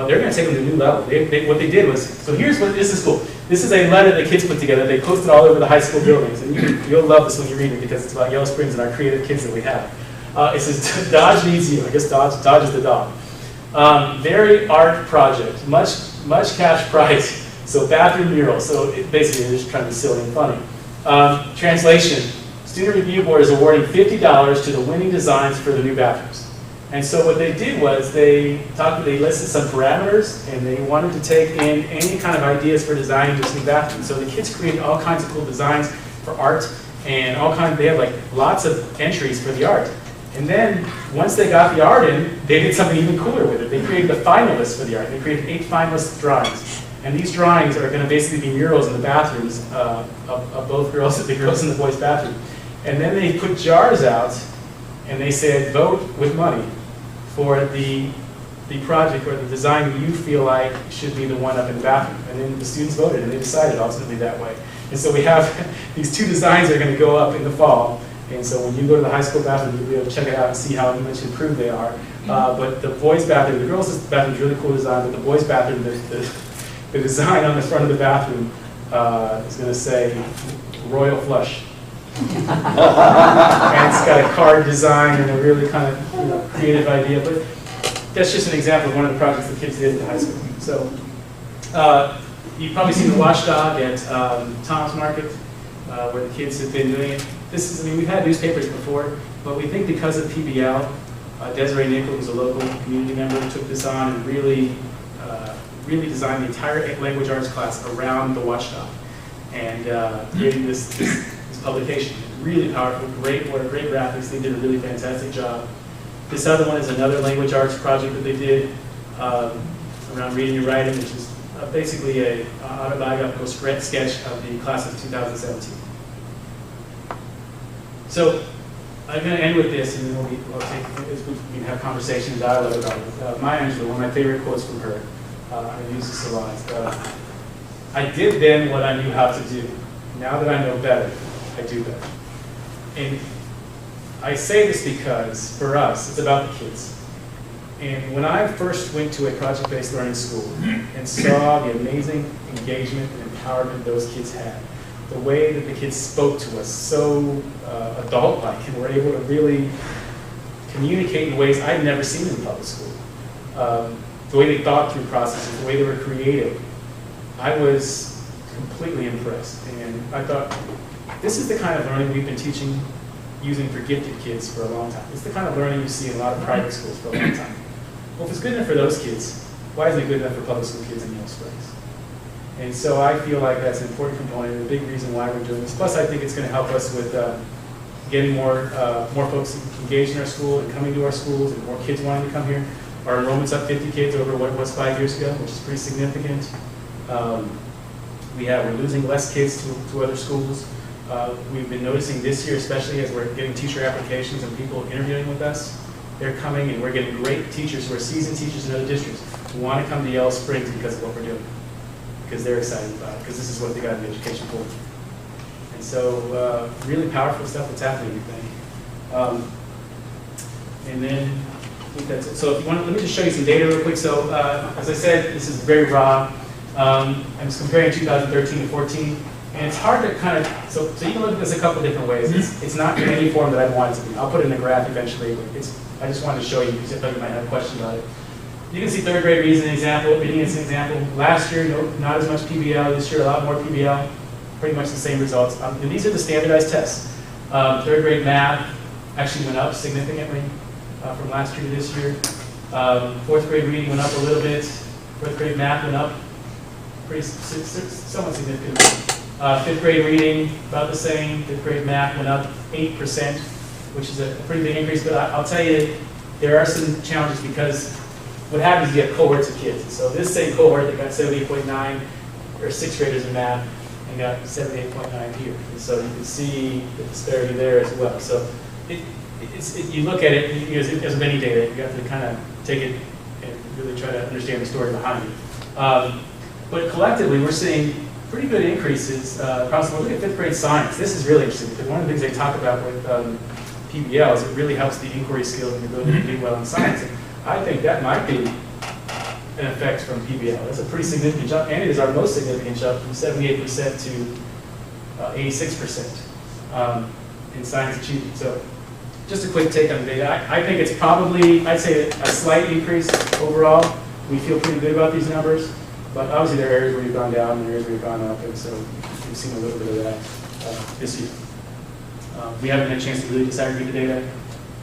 they're going to take them to a new level. What they did was, so here's what, this is cool. This is a letter that kids put together. They posted all over the high school buildings. And you'll love this when you read it because it's about Yellow Springs and our creative kids that we have. It says, Dodge needs you. I guess Dodge is the dog. Very art project, much cash prize. So bathroom mural. So basically they're just trying to be silly and funny. Translation, Student Review Board is awarding $50 to the winning designs for the new bathrooms. And so what they did was they listed some parameters, and they wanted to take in any kind of ideas for designing this new bathroom. So the kids created all kinds of cool designs for art, and they have like lots of entries for the art. And then once they got the art in, they did something even cooler with it. They created the finalists for the art. They created 8 finalist drawings. And these drawings are going to basically be murals in the bathrooms of both girls, the girls and the boys' bathroom. And then they put jars out, and they said, vote with money for the project or the design that you feel like should be the one up in the bathroom. And then the students voted, and they decided ultimately that way. And so we have these 2 designs that are going to go up in the fall. And so when you go to the high school bathroom, you'll be able to check it out and see how much improved they are. But the boys' bathroom, the girls' bathroom is really cool design, but the boys' bathroom, the design on the front of the bathroom is going to say Royal Flush. And it's got a card design and a really kind of creative idea. But that's just an example of one of the projects the kids did in high school. So you've probably seen the watchdog at Tom's Market, where the kids have been doing it. We've had newspapers before, but we think because of PBL, Desiree Nickel, who's a local community member, took this on and really designed the entire language arts class around the watchdog and creating this publication. Really powerful, great work, great graphics. They did a really fantastic job. This other one is another language arts project that they did around reading and writing, which is basically an autobiographical sketch of the class of 2017. So I'm going to end with this, and then we can have conversation and dialogue about it. Maya Angelou, one of my favorite quotes from her. I use this a lot. I did then what I knew how to do. Now that I know better, I do better. And I say this because, for us, it's about the kids. And when I first went to a project-based learning school and saw the amazing engagement and empowerment those kids had, the way that the kids spoke to us, so adult-like, and were able to really communicate in ways I'd never seen in public school. The way they thought through processes, the way they were creative, I was completely impressed. And I thought, this is the kind of learning we've been teaching, using for gifted kids for a long time. It's the kind of learning you see in a lot of private schools for a long time. Well, if it's good enough for those kids, why isn't it good enough for public school kids in Yellow Springs? And so I feel like that's an important component and a big reason why we're doing this. Plus, I think it's going to help us with getting more folks engaged in our school and coming to our schools and more kids wanting to come here. Our enrollment's up 50 kids over what it was 5 years ago, which is pretty significant. We're losing less kids to other schools. We've been noticing this year, especially as we're getting teacher applications and people interviewing with us, they're coming and we're getting great teachers who are seasoned teachers in other districts who want to come to Yellow Springs because of what we're doing, because they're excited about it, because this is what they got in education for. And so really powerful stuff that's happening, I think. And then I think that's it. So if you want, let me just show you some data real quick. So as I said, this is very raw. I'm just comparing 2013 to 14, and it's hard to kind of, so you can look at this a couple different ways. It's not in any form that I want it to be. I'll put it in a graph eventually, but I just wanted to show you because I thought you might have a question about it. You can see third grade reading is an example. Last year, not as much PBL. This year, a lot more PBL. Pretty much the same results. And these are the standardized tests. Third grade math actually went up significantly from last year to this year. Fourth grade reading went up a little bit. Fourth grade math went up somewhat significantly. Fifth grade reading, about the same. Fifth grade math went up 8%, which is a pretty big increase. But I'll tell you, there are some challenges because what happens is you have cohorts of kids. So this same cohort that got 78.9 are sixth graders in math and got 78.9 here. And so you can see the disparity there as well. So you look at it, as many data, you have to kind of take it and really try to understand the story behind it. But collectively, we're seeing pretty good increases across the board. Look at fifth grade science. This is really interesting because one of the things they talk about with PBL is it really helps the inquiry skills and the ability to do well in science. And I think that might be an effect from PBL. That's a pretty significant jump, and it is our most significant jump from 78% to 86% in science achievement. So just a quick take on the data. I think it's probably, I'd say a slight increase overall. We feel pretty good about these numbers, but obviously there are areas where you've gone down and areas where you've gone up, and so we've seen a little bit of that this year. We haven't had a chance to really disaggregate the data.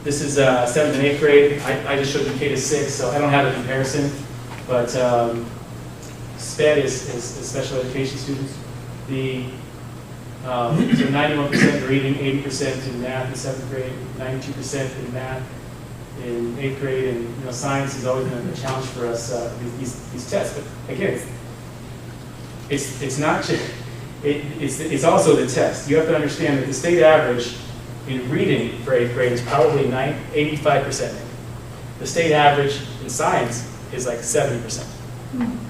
This is 7th and 8th grade. I just showed you K to 6, so I don't have a comparison, but SPED is special education students. So 91% in reading, 80% in math in 7th grade, 92% in math in 8th grade, and science has always been a challenge for us, these tests. But again, it's not just, it's also the test. You have to understand that the state average in reading for 8th grade is probably 85%. The state average in science is like 70%.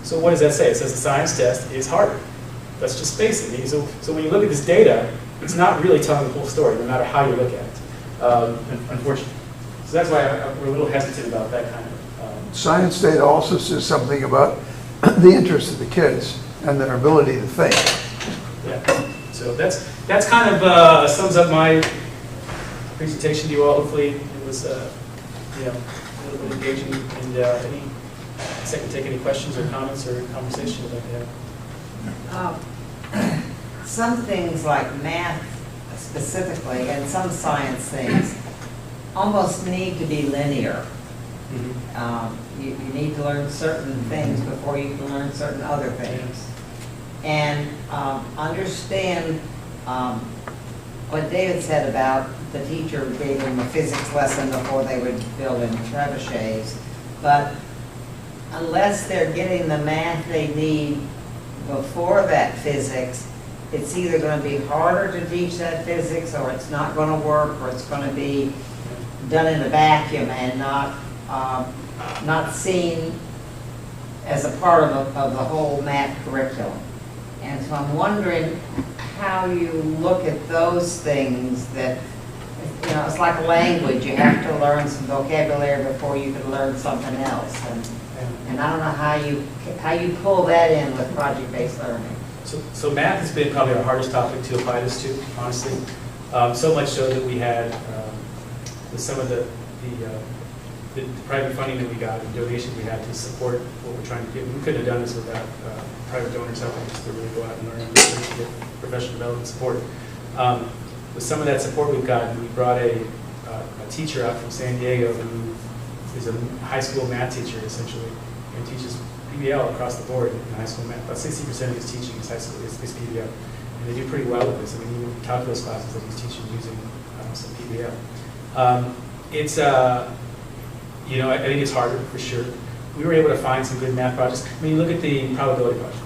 So what does that say? It says the science test is harder. Let's just face it. So when you look at this data, it's not really telling the whole story, no matter how you look at it, unfortunately. So that's why we're a little hesitant about that kind of. Science data also says something about the interest of the kids and their ability to think. Yeah. So that's kind of sums up my presentation to you all. Hopefully it was a little bit engaging. And any second, take any questions or comments or conversation you'd like to have. Some things like math specifically and some science things almost need to be linear. You need to learn certain things before you can learn certain other things. And understand what David said about the teacher gave them a physics lesson before they would build in trebuchets. But unless they're getting the math they need before that physics, it's either going to be harder to teach that physics, or it's not going to work, or it's going to be done in a vacuum and not seen as a part of the whole math curriculum. And so I'm wondering how you look at those things that, it's like a language. You have to learn some vocabulary before you can learn something else. And I don't know how you pull that in with project-based learning. So math has been probably our hardest topic to apply this to, honestly. So much so that we had, with some of the private funding that we got and donations we had to support what we're trying to do. We couldn't have done this without private donors helping us to really go out and learn and research and get professional development support. With some of that support we've gotten, we brought a teacher out from San Diego who is a high school math teacher, essentially, and teaches PBL across the board in high school math. About 60% of his teaching is high school, is PBL. And they do pretty well with this. I mean, even calculus classes that he's teaching using some PBL. I think it's harder, for sure. We were able to find some good math projects. I mean, look at the probability project.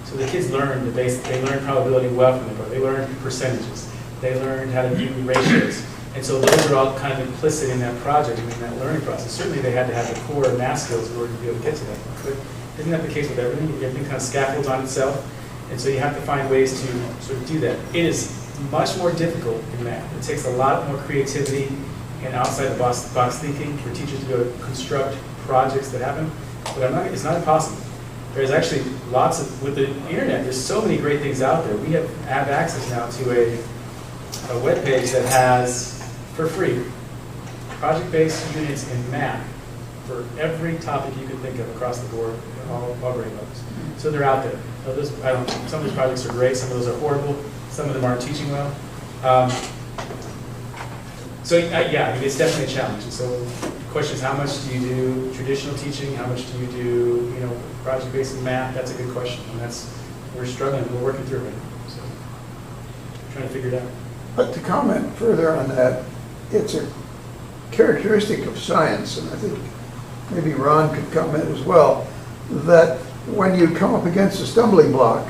So the kids learned the basic, they learned probability well from the book. They learned percentages. They learned how to do ratios. And so those are all kind of implicit in that project, in that learning process. Certainly they had to have the core math skills in order to be able to get to that point. But isn't that the case with everything? Everything kind of scaffolds on itself. And so you have to find ways to sort of do that. It is much more difficult in math. It takes a lot more creativity and outside the box thinking for teachers to be able to construct projects that happen. But it's not impossible. there's actually lots of, with the internet, there's so many great things out there. We have access now to a web page that has, for free, project-based units in math for every topic you can think of across the board, all grade levels. So they're out there. So some of those projects are great, some of those are horrible, some of them aren't teaching well. Yeah, I mean, it's definitely a challenge. And so the question is, how much do you do traditional teaching? How much do you do, project-based in math? That's a good question. And we're struggling, we're working through it. So trying to figure it out. But to comment further on that, it's a characteristic of science, and I think maybe Ron could comment as well, that when you come up against a stumbling block,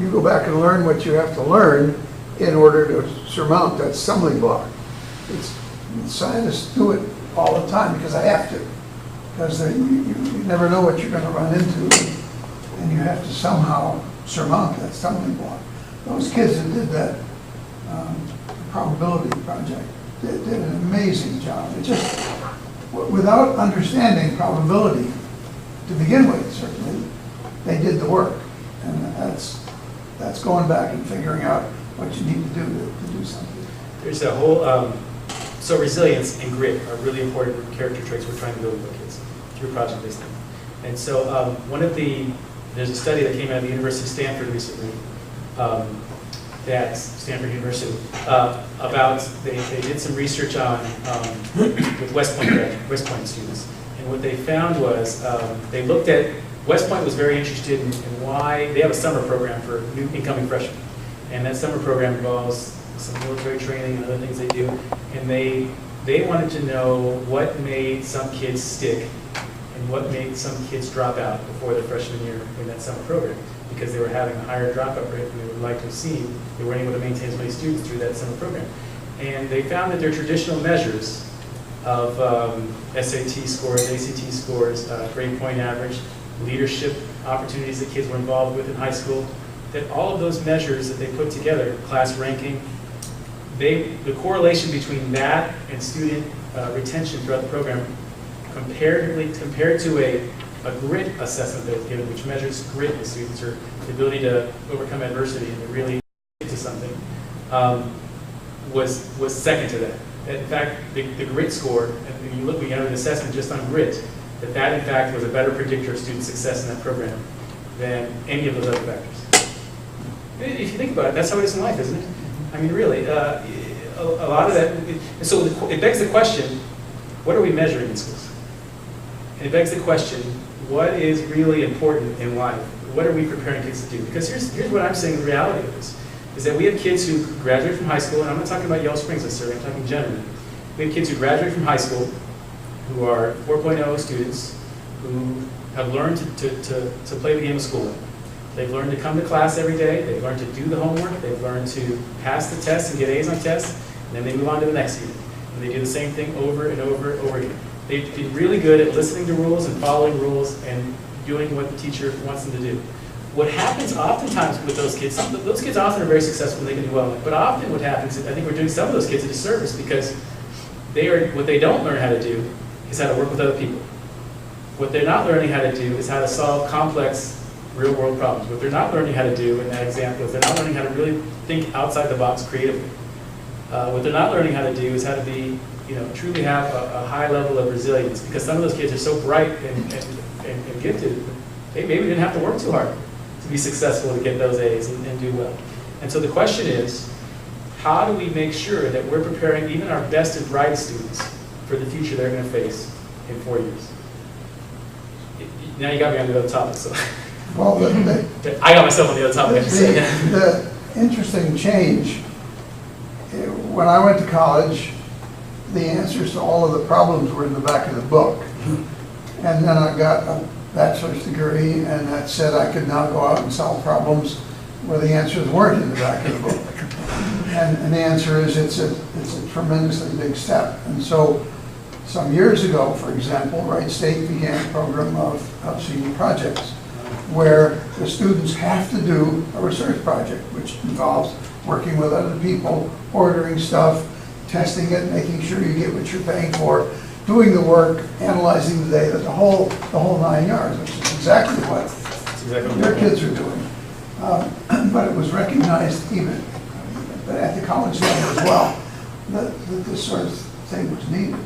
you go back and learn what you have to learn in order to surmount that stumbling block. Scientists do it all the time because I have to, because you never know what you're going to run into, and you have to somehow surmount that stumbling block. Those kids that did that probability project did an amazing job. It just, without understanding probability to begin with, certainly, they did the work, and that's going back and figuring out what you need to do to do something. There's a whole, so resilience and grit are really important character traits we're trying to build with kids through project-based learning. And so there's a study that came out of the University of Stanford recently, that's Stanford University, they did some research on, with West Point students. And what they found was, they looked at, West Point was very interested in why, they have a summer program for new incoming freshmen. And that summer program involves some military training and other things they do. And they wanted to know what made some kids stick and what made some kids drop out before their freshman year in that summer program, because they were having a higher dropout rate than they would like to have seen. They weren't able to maintain as many students through that summer program. And they found that their traditional measures of SAT scores, ACT scores, grade point average, leadership opportunities that kids were involved with in high school, that all of those measures that they put together, class ranking, the correlation between that and student retention throughout the program compared to a grit assessment that was given, which measures grit in students, or the ability to overcome adversity and to really get to something, was second to that. In fact, the grit score, and when you have an assessment just on grit, that in fact was a better predictor of student success in that program than any of those other factors. If you think about it, that's how it is in life, isn't it? I mean, really, a lot of that. So it begs the question: what are we measuring in schools? And it begs the question: what is really important in life? What are we preparing kids to do? Because here's what I'm saying: the reality of this is that we have kids who graduate from high school, and I'm not talking about Yellow Springs necessarily. I'm talking generally. We have kids who graduate from high school who are 4.0 students who have learned to play the game of school. They've learned to come to class every day. They've learned to do the homework. They've learned to pass the tests and get A's on tests. And then they move on to the next unit. And they do the same thing over and over and over again. They've been really good at listening to rules and following rules and doing what the teacher wants them to do. What happens oftentimes with those kids often are very successful and they can do well. But often what happens is, I think we're doing some of those kids a disservice, because what they don't learn how to do is how to work with other people. What they're not learning how to do is how to solve complex real-world problems. What they're not learning how to do in that example is they're not learning how to really think outside the box creatively. What they're not learning how to do is how to be, truly have a high level of resilience, because some of those kids are so bright and gifted, they maybe didn't have to work too hard to be successful to get those A's and do well. And so the question is, how do we make sure that we're preparing even our best and brightest students for the future they're going to face in 4 years? Now you got me on the other topic, so. Well, I got myself on the other topic, I should say. The interesting change, when I went to college, the answers to all of the problems were in the back of the book. And then I got a bachelor's degree, and that said I could now go out and solve problems where the answers weren't in the back of the book. And the answer is it's a tremendously big step. And so some years ago, for example, Wright State began a program of senior projects where the students have to do a research project, which involves working with other people, ordering stuff, testing it, making sure you get what you're paying for, doing the work, analyzing the data, the whole 9 yards, which is exactly what That's exactly what their we're doing. kids are doing. But it was recognized even at the college level as well, that this sort of thing was needed.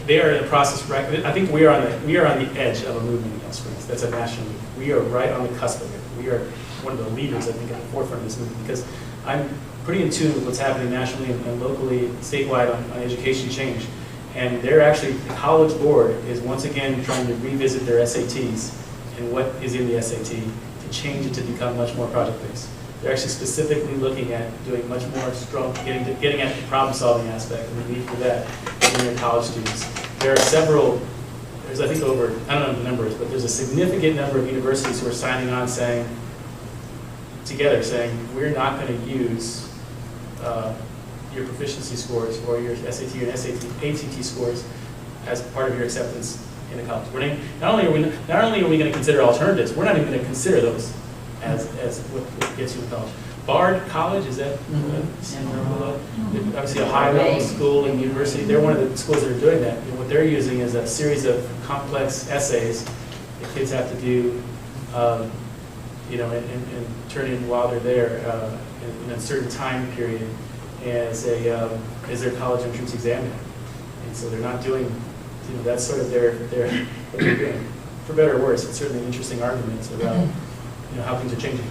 They are in the process, right? I think we are on the edge of a movement in Yellow Springs. That's a national movement. We are right on the cusp of it. We are one of the leaders, I think, at the forefront of this movement, because I'm pretty in tune with what's happening nationally and locally, statewide on education change. And they're actually, the college board is once again trying to revisit their SATs and what is in the SAT to change it to become much more project-based. They're actually specifically looking at doing much more strong, getting at the problem-solving aspect and the need for that in their college students. There are several, there's I think over, I don't know the numbers, but there's a significant number of universities who are signing on saying, together saying, we're not going to use your proficiency scores or your SAT or ACT scores as part of your acceptance in the college. Not only are we going to consider alternatives, we're not even going to consider those as what gets you in college. Bard College, is that obviously a high-level school and university? They're one of the schools that are doing that. And what they're using is a series of complex essays that kids have to do, and turn in while they're there in a certain time period as their college entrance exam. And so they're not doing, that's sort of their what they're doing. For better or worse, it's certainly an interesting argument about how things are changing.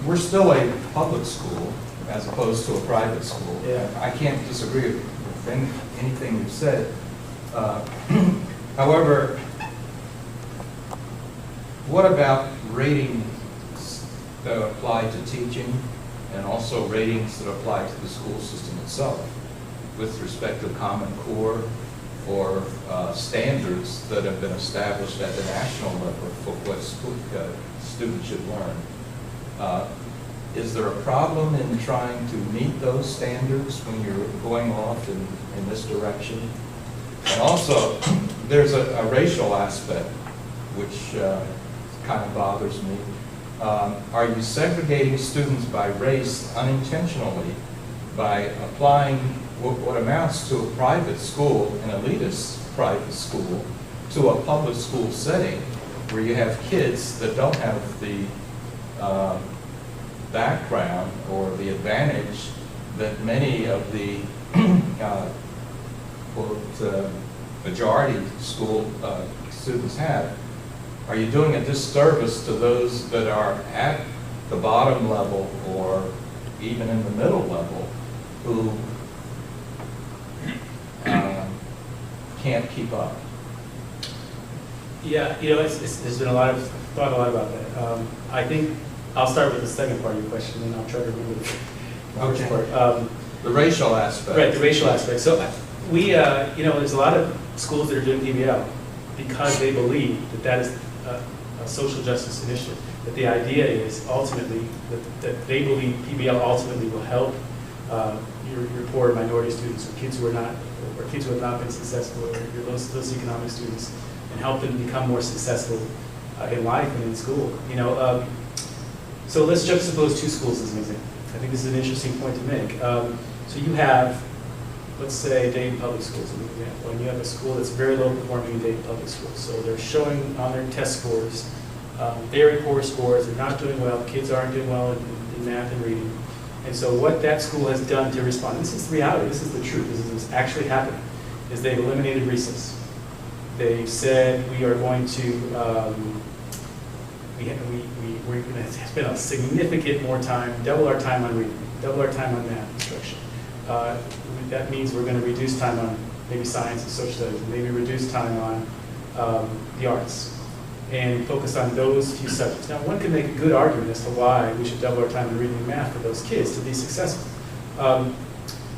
We're still a public school as opposed to a private school. Yeah. I can't disagree with anything you've said. However, what about ratings that apply to teaching and also ratings that apply to the school system itself with respect to Common Core or standards that have been established at the national level for what students should learn? Is there a problem in trying to meet those standards when you're going off in this direction? And also, there's a racial aspect which kind of bothers me. Are you segregating students by race unintentionally by applying what amounts to a private school, an elitist private school, to a public school setting where you have kids that don't have the background or the advantage that many of the quote, majority school students have? Are you doing a disservice to those that are at the bottom level or even in the middle level who can't keep up? Yeah, there's been thought a lot about that. I think I'll start with the second part of your question, and I'll try to remember the first part. The racial aspect. Right, the racial aspect. So we, there's a lot of schools that are doing PBL because they believe that is a social justice initiative. That the idea is ultimately that they believe PBL ultimately will help your poor minority students or kids who are not, or kids who have not been successful, or your low socioeconomic students, and help them become more successful in life and in school. So let's juxtapose two schools as an example. I think this is an interesting point to make. So you have, let's say, Dayton Public Schools as an example, and you have a school that's very low performing in Dayton Public Schools. So they're showing on their test scores very poor scores. They're not doing well. Kids aren't doing well in math and reading. And so what that school has done to respond, this is the reality, this is the truth, this is what's actually happening, is they've eliminated recess. They've said we are going to, we're going to spend a significant more time, double our time on reading, double our time on math instruction. That means we're going to reduce time on maybe science and social studies, and maybe reduce time on the arts, and focus on those few subjects. Now, one can make a good argument as to why we should double our time in reading and math for those kids to be successful.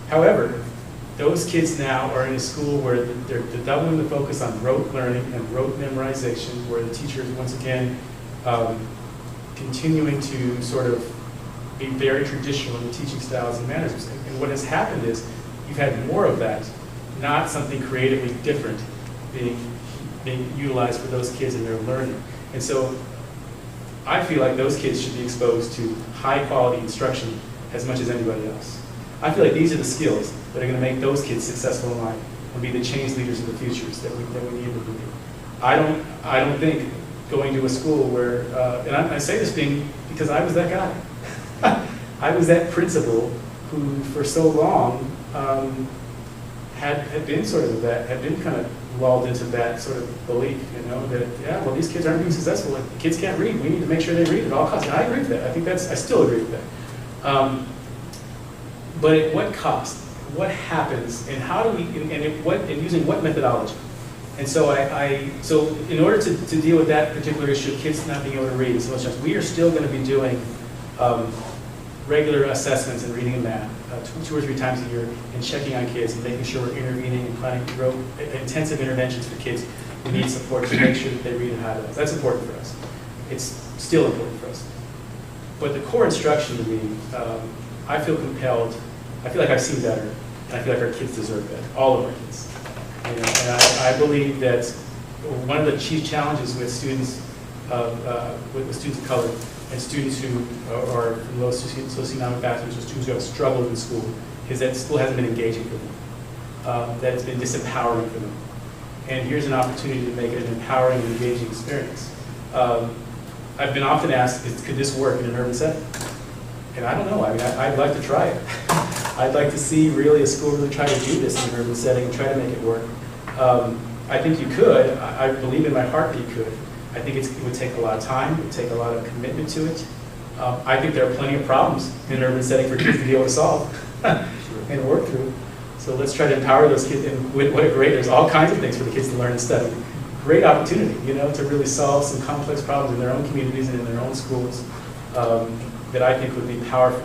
However, those kids now are in a school where they're doubling the focus on rote learning and rote memorization, where the teacher is once again continuing to sort of be very traditional in the teaching styles and mannerisms. And what has happened is you've had more of that, not something creatively different being utilized for those kids in their learning. And so I feel like those kids should be exposed to high quality instruction as much as anybody else. I feel like these are the skills that are going to make those kids successful in life and be the change leaders of the futures that we need to be. I don't think going to a school where, and I say this because I was that guy. I was that principal who, for so long, had been sort of that, had been kind of lulled into that sort of belief, that, yeah, well, these kids aren't being successful. Like, the kids can't read. We need to make sure they read at all costs. And I agree with that. I still agree with that. But at what cost? What happens? And how do we, and using what methodology? And so so in order to deal with that particular issue of kids not being able to read, we are still going to be doing regular assessments in reading and math 2 or 3 times a year, and checking on kids and making sure we're intervening and planning intensive interventions for kids who need support to make sure that they read at high levels. That's important for us. It's still important for us. But the core instruction to me, I feel compelled, I feel like I've seen better, and I feel like our kids deserve better, all of our kids. And I believe that one of the chief challenges with students with students of color and students who are from low socioeconomic backgrounds, or students who have struggled in school, is that school hasn't been engaging for them, that it's been disempowering for them. And here's an opportunity to make it an empowering and engaging experience. I've been often asked, could this work in an urban setting? And I don't know. I mean, I'd like to try it. I'd like to see really a school really try to do this in an urban setting and try to make it work. I think you could. I believe in my heart that you could. I think it would take a lot of time. It would take a lot of commitment to it. I think there are plenty of problems in an urban setting for kids to be able to solve and work through. So let's try to empower those kids. And there's all kinds of things for the kids to learn and study. Great opportunity, to really solve some complex problems in their own communities and in their own schools that I think would be powerful.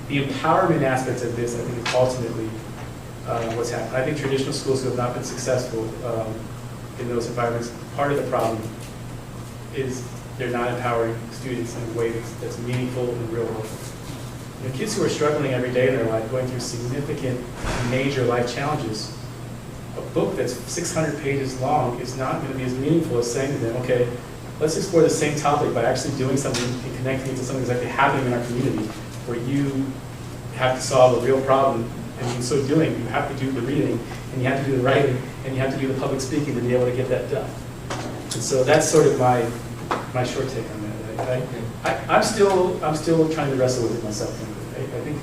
The empowerment aspects of this, I think, is ultimately what's happened. I think traditional schools who have not been successful in those environments, part of the problem is they're not empowering students in a way that's meaningful and real world. Kids who are struggling every day in their life, going through significant, major life challenges, a book that's 600 pages long is not going to be as meaningful as saying to them, okay, let's explore the same topic by actually doing something and connecting it to something that's actually happening in our community, where you have to solve a real problem, and in so doing, you have to do the reading, and you have to do the writing, and you have to do the public speaking to be able to get that done. And so that's sort of my short take on that. I'm still trying to wrestle with it myself. I think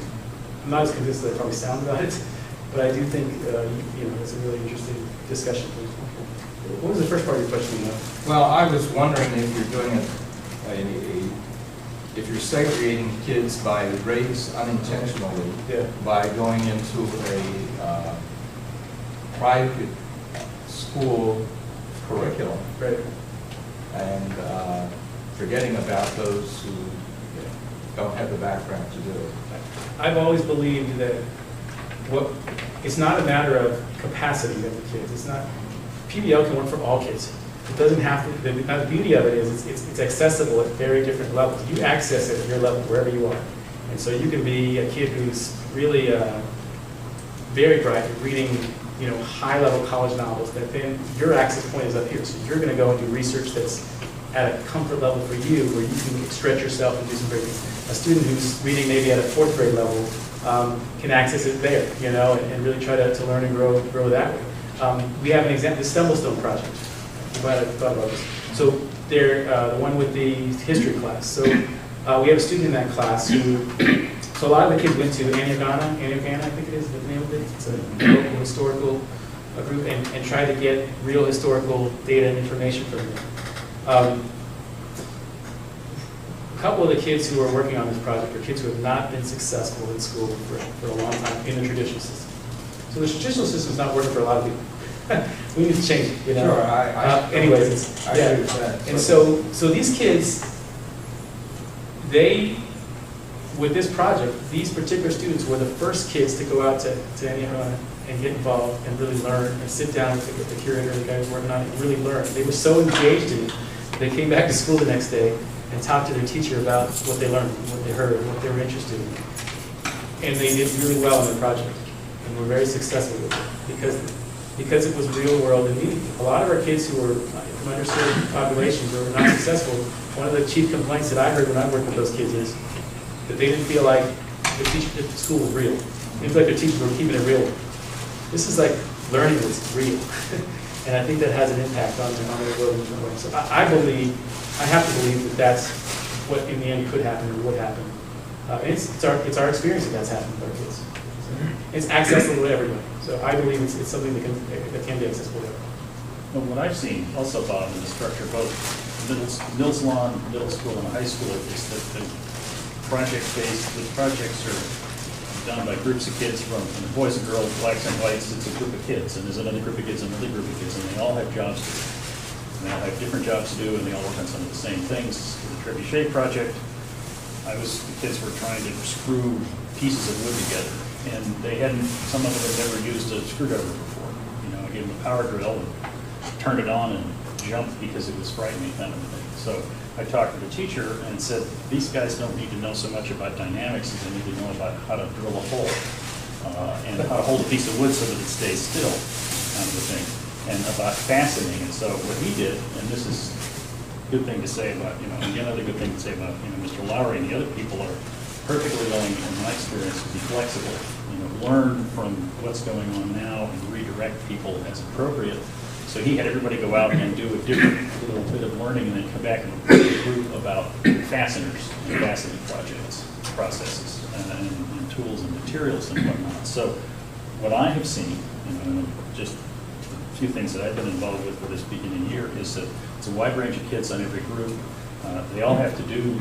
I'm not as convinced as I probably sound about it, but I do think it's a really interesting discussion. What was the first part of your question? Well, I was wondering if you're doing if you're segregating kids by race unintentionally, by going into a private school curriculum, right, and forgetting about those who don't have the background to do it. I've always believed that it's not a matter of capacity of the kids. It's not, PBL can work for all kids. It doesn't have to, the beauty of it is it's accessible at very different levels. You access it at your level, wherever you are. And so you can be a kid who's really very bright, reading high-level college novels, that then your access point is up here. So you're going to go and do research that's at a comfort level for you, where you can stretch yourself and do some great things. A student who's reading maybe at a 4th grade level can access it there, and really try to learn and grow that way. We have an example, the Stumblestone Project. I'm glad I thought about this. So they're the one with the history class. So we have a student in that class who, so a lot of the kids went to Anagana, I think it is the name of it. It's a local historical group, and tried to get real historical data and information from them. A couple of the kids who are working on this project are kids who have not been successful in school for a long time in the traditional system. So the traditional system is not working for a lot of people. We need to change it, Sure, anyways, I agree with that. And so these kids, with this project, these particular students were the first kids to go out to Anahana and get involved and really learn and sit down with the curator, the guy who's working on it, and really learn. They were so engaged in it. They came back to school the next day and talked to their teacher about what they learned, what they heard, what they were interested in. And they did really well in their project, and were very successful with it because it was real world and meaningful. A lot of our kids who were from underserved populations or were not successful, one of the chief complaints that I heard when I worked with those kids is that they didn't feel like the school was real. They didn't feel like their teachers were keeping it real. This is like learning was real. And I think that has an impact on their ability to learn. So I have to believe that that's what in the end could happen or would happen. And it's our experience that that's happened with our kids. So it's accessible to everybody. So I believe it's something that can be accessible to everybody. Well, what I've seen also, Bob, in the structure, both middle school and high school, is that the projects are done by groups of kids from boys and girls, blacks and whites. It's a group of kids, and there's another group of kids, another group of kids, and they all have jobs to do. And they all have different jobs to do, and they all work on some of the same things. For the Trebuchet project, the kids were trying to screw pieces of wood together, and some of them had never used a screwdriver before. I gave them a power drill and turned it on and jumped because it was frightening, kind of thing. So I talked to the teacher and said, these guys don't need to know so much about dynamics as they need to know about how to drill a hole and how to hold a piece of wood so that it stays still, kind of a thing, and about fastening. And so what he did, and this is a good thing to say about, and another good thing to say about, Mr. Lowry and the other people are perfectly willing, in my experience, to be flexible, learn from what's going on now and redirect people as appropriate. So he had everybody go out and do a different little bit of learning and then come back and report to the group about fasteners and fastening processes, and tools and materials and whatnot. So what I have seen, just a few things that I've been involved with for this beginning year, is that it's a wide range of kids on every group. They all have to do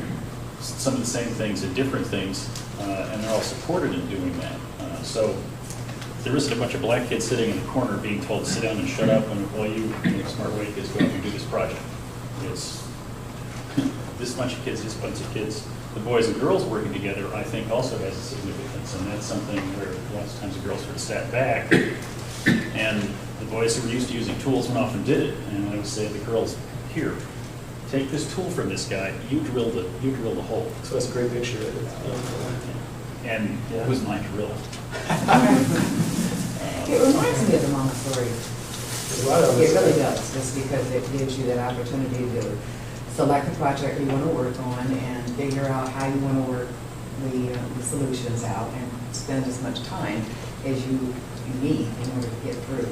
some of the same things and different things, and they're all supported in doing that. So there isn't a bunch of black kids sitting in the corner being told to sit down and shut up while you smart white kids go out and do this project. It's this bunch of kids, this bunch of kids. The boys and girls working together, I think, also has a significance, and that's something where lots of times the girls sort of sat back, and the boys who were used to using tools went off and did it. And I would say to the girls, here, take this tool from this guy. You drill the hole. So that's a great picture. And it was my drill. It reminds me of the Montessori. There's a lot of It really does, just because it gives you that opportunity to select the project you want to work on and figure out how you want to work the solutions out and spend as much time as you need in order to get through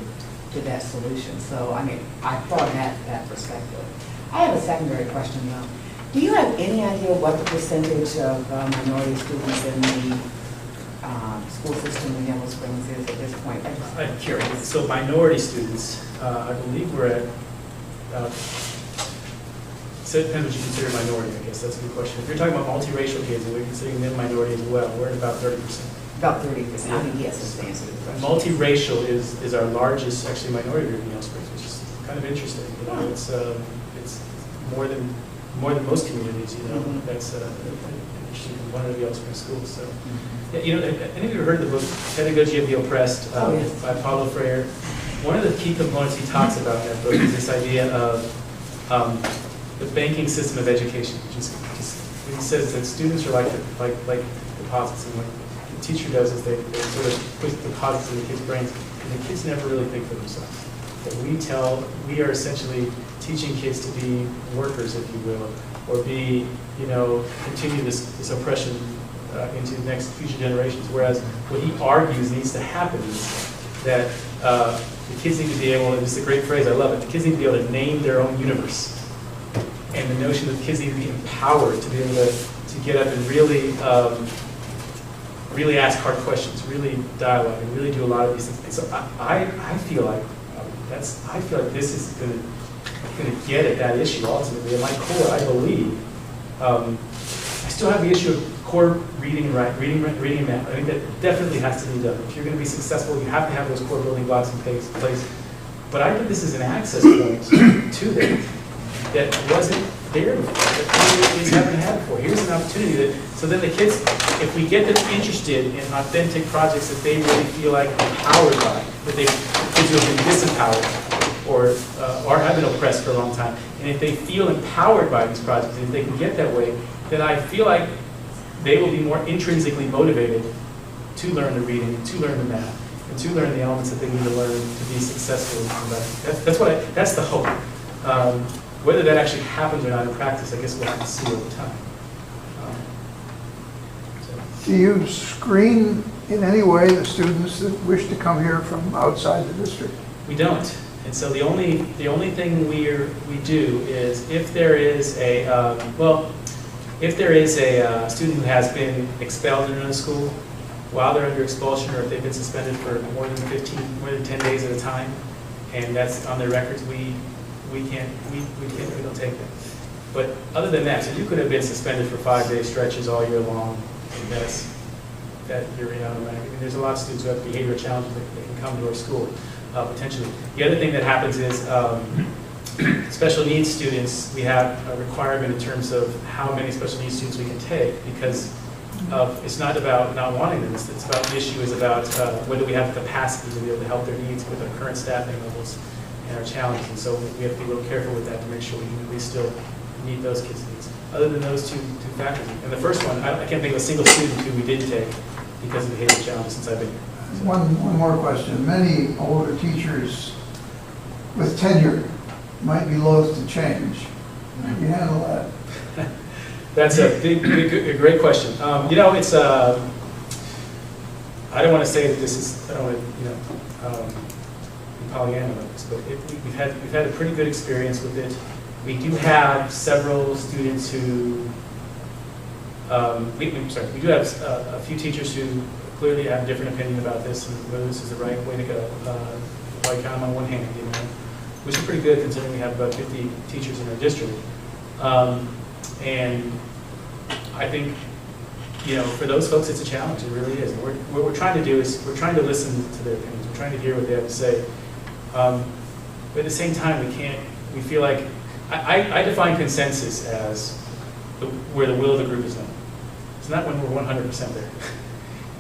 to that solution. So, I thought that perspective. I have a secondary question though. Do you have any idea what the percentage of minority students in the school system in Yellow Springs is at this point? I'm curious. So minority students, I believe we're at, so it depends what you consider minority, I guess. That's a good question. If you're talking about multiracial kids and we're considering them minority as well, we're at about 30%. About 30%. I think yes is the answer to the question. Multiracial is our largest, actually, minority group in Yellow Springs, which is kind of interesting. It's more than most communities, Mhm. That's an interesting component of Yellow Springs schools. So, yeah, any of you heard the book Pedagogy of the Oppressed Yes. by Paulo Freire? One of the key components he talks about in that book is this idea of the banking system of education, which is he says that students are like deposits, and what the teacher does is they sort of put deposits in the kids' brains, and the kids never really think for themselves. That we are essentially teaching kids to be workers, if you will, or be, continue this oppression into the next future generations. Whereas what he argues needs to happen is that the kids need to be able, and this is a great phrase, I love it, the kids need to be able to name their own universe. And the notion that the kids need to be empowered to be able to get up and really ask hard questions, really dialogue, and really do a lot of these things. And so I feel like this is going to get at that issue ultimately. At my core, I believe I still have the issue of core reading and reading and math. I think that definitely has to be done. If you're going to be successful, you have to have those core building blocks in place. But I think this is an access point to that wasn't there before, that kids haven't had before. Here's an opportunity so then the kids, if we get them interested in authentic projects that they really feel like empowered by, that kids who have been disempowered or have been oppressed for a long time, and if they feel empowered by these projects, and if they can get that way, then I feel like they will be more intrinsically motivated to learn the reading, to learn the math, and to learn the elements that they need to learn to be successful in combat. That's the hope. Whether that actually happens or not in practice, I guess we'll have to see over time. Do you screen in any way the students that wish to come here from outside the district? We don't. And so the only thing we do is if there is a, if there is a student who has been expelled in another school while they're under expulsion, or if they've been suspended for more than 10 days at a time, and that's on their records, we don't take them. But other than that, so you could have been suspended for 5-day stretches all year long, and that you're in automatic. I mean, there's a lot of students who have behavioral challenges that can come to our school, potentially. The other thing that happens is special needs students, we have a requirement in terms of how many special needs students we can take, because it's not about not wanting them, it's about, the issue is about whether we have the capacity to be able to help their needs with our current staffing levels and our challenges. And so we have to be a little careful with that to make sure we still meet those kids' needs. Other than those two factors. And the first one, I can't think of a single student who we didn't take because of behavioral challenges since I've been here. So. One more question. Many older teachers with tenure might be loath to change. How do you handle that? That's a great question. You know, it's I don't want to say that this is, I don't want to, be Pollyanna about this, but we've had a pretty good experience with it. We do have several students who, we do have a few teachers who clearly have a different opinion about this and whether this is the right way to go. Probably count them on one hand, you know, which is pretty good considering we have about 50 teachers in our district. And I think, you know, for those folks, it's a challenge. It really is. What we're trying to do is we're trying to listen to their opinions. We're trying to hear what they have to say. But at the same time, we feel like, I define consensus as where the will of the group is known. It's not when we're 100% there.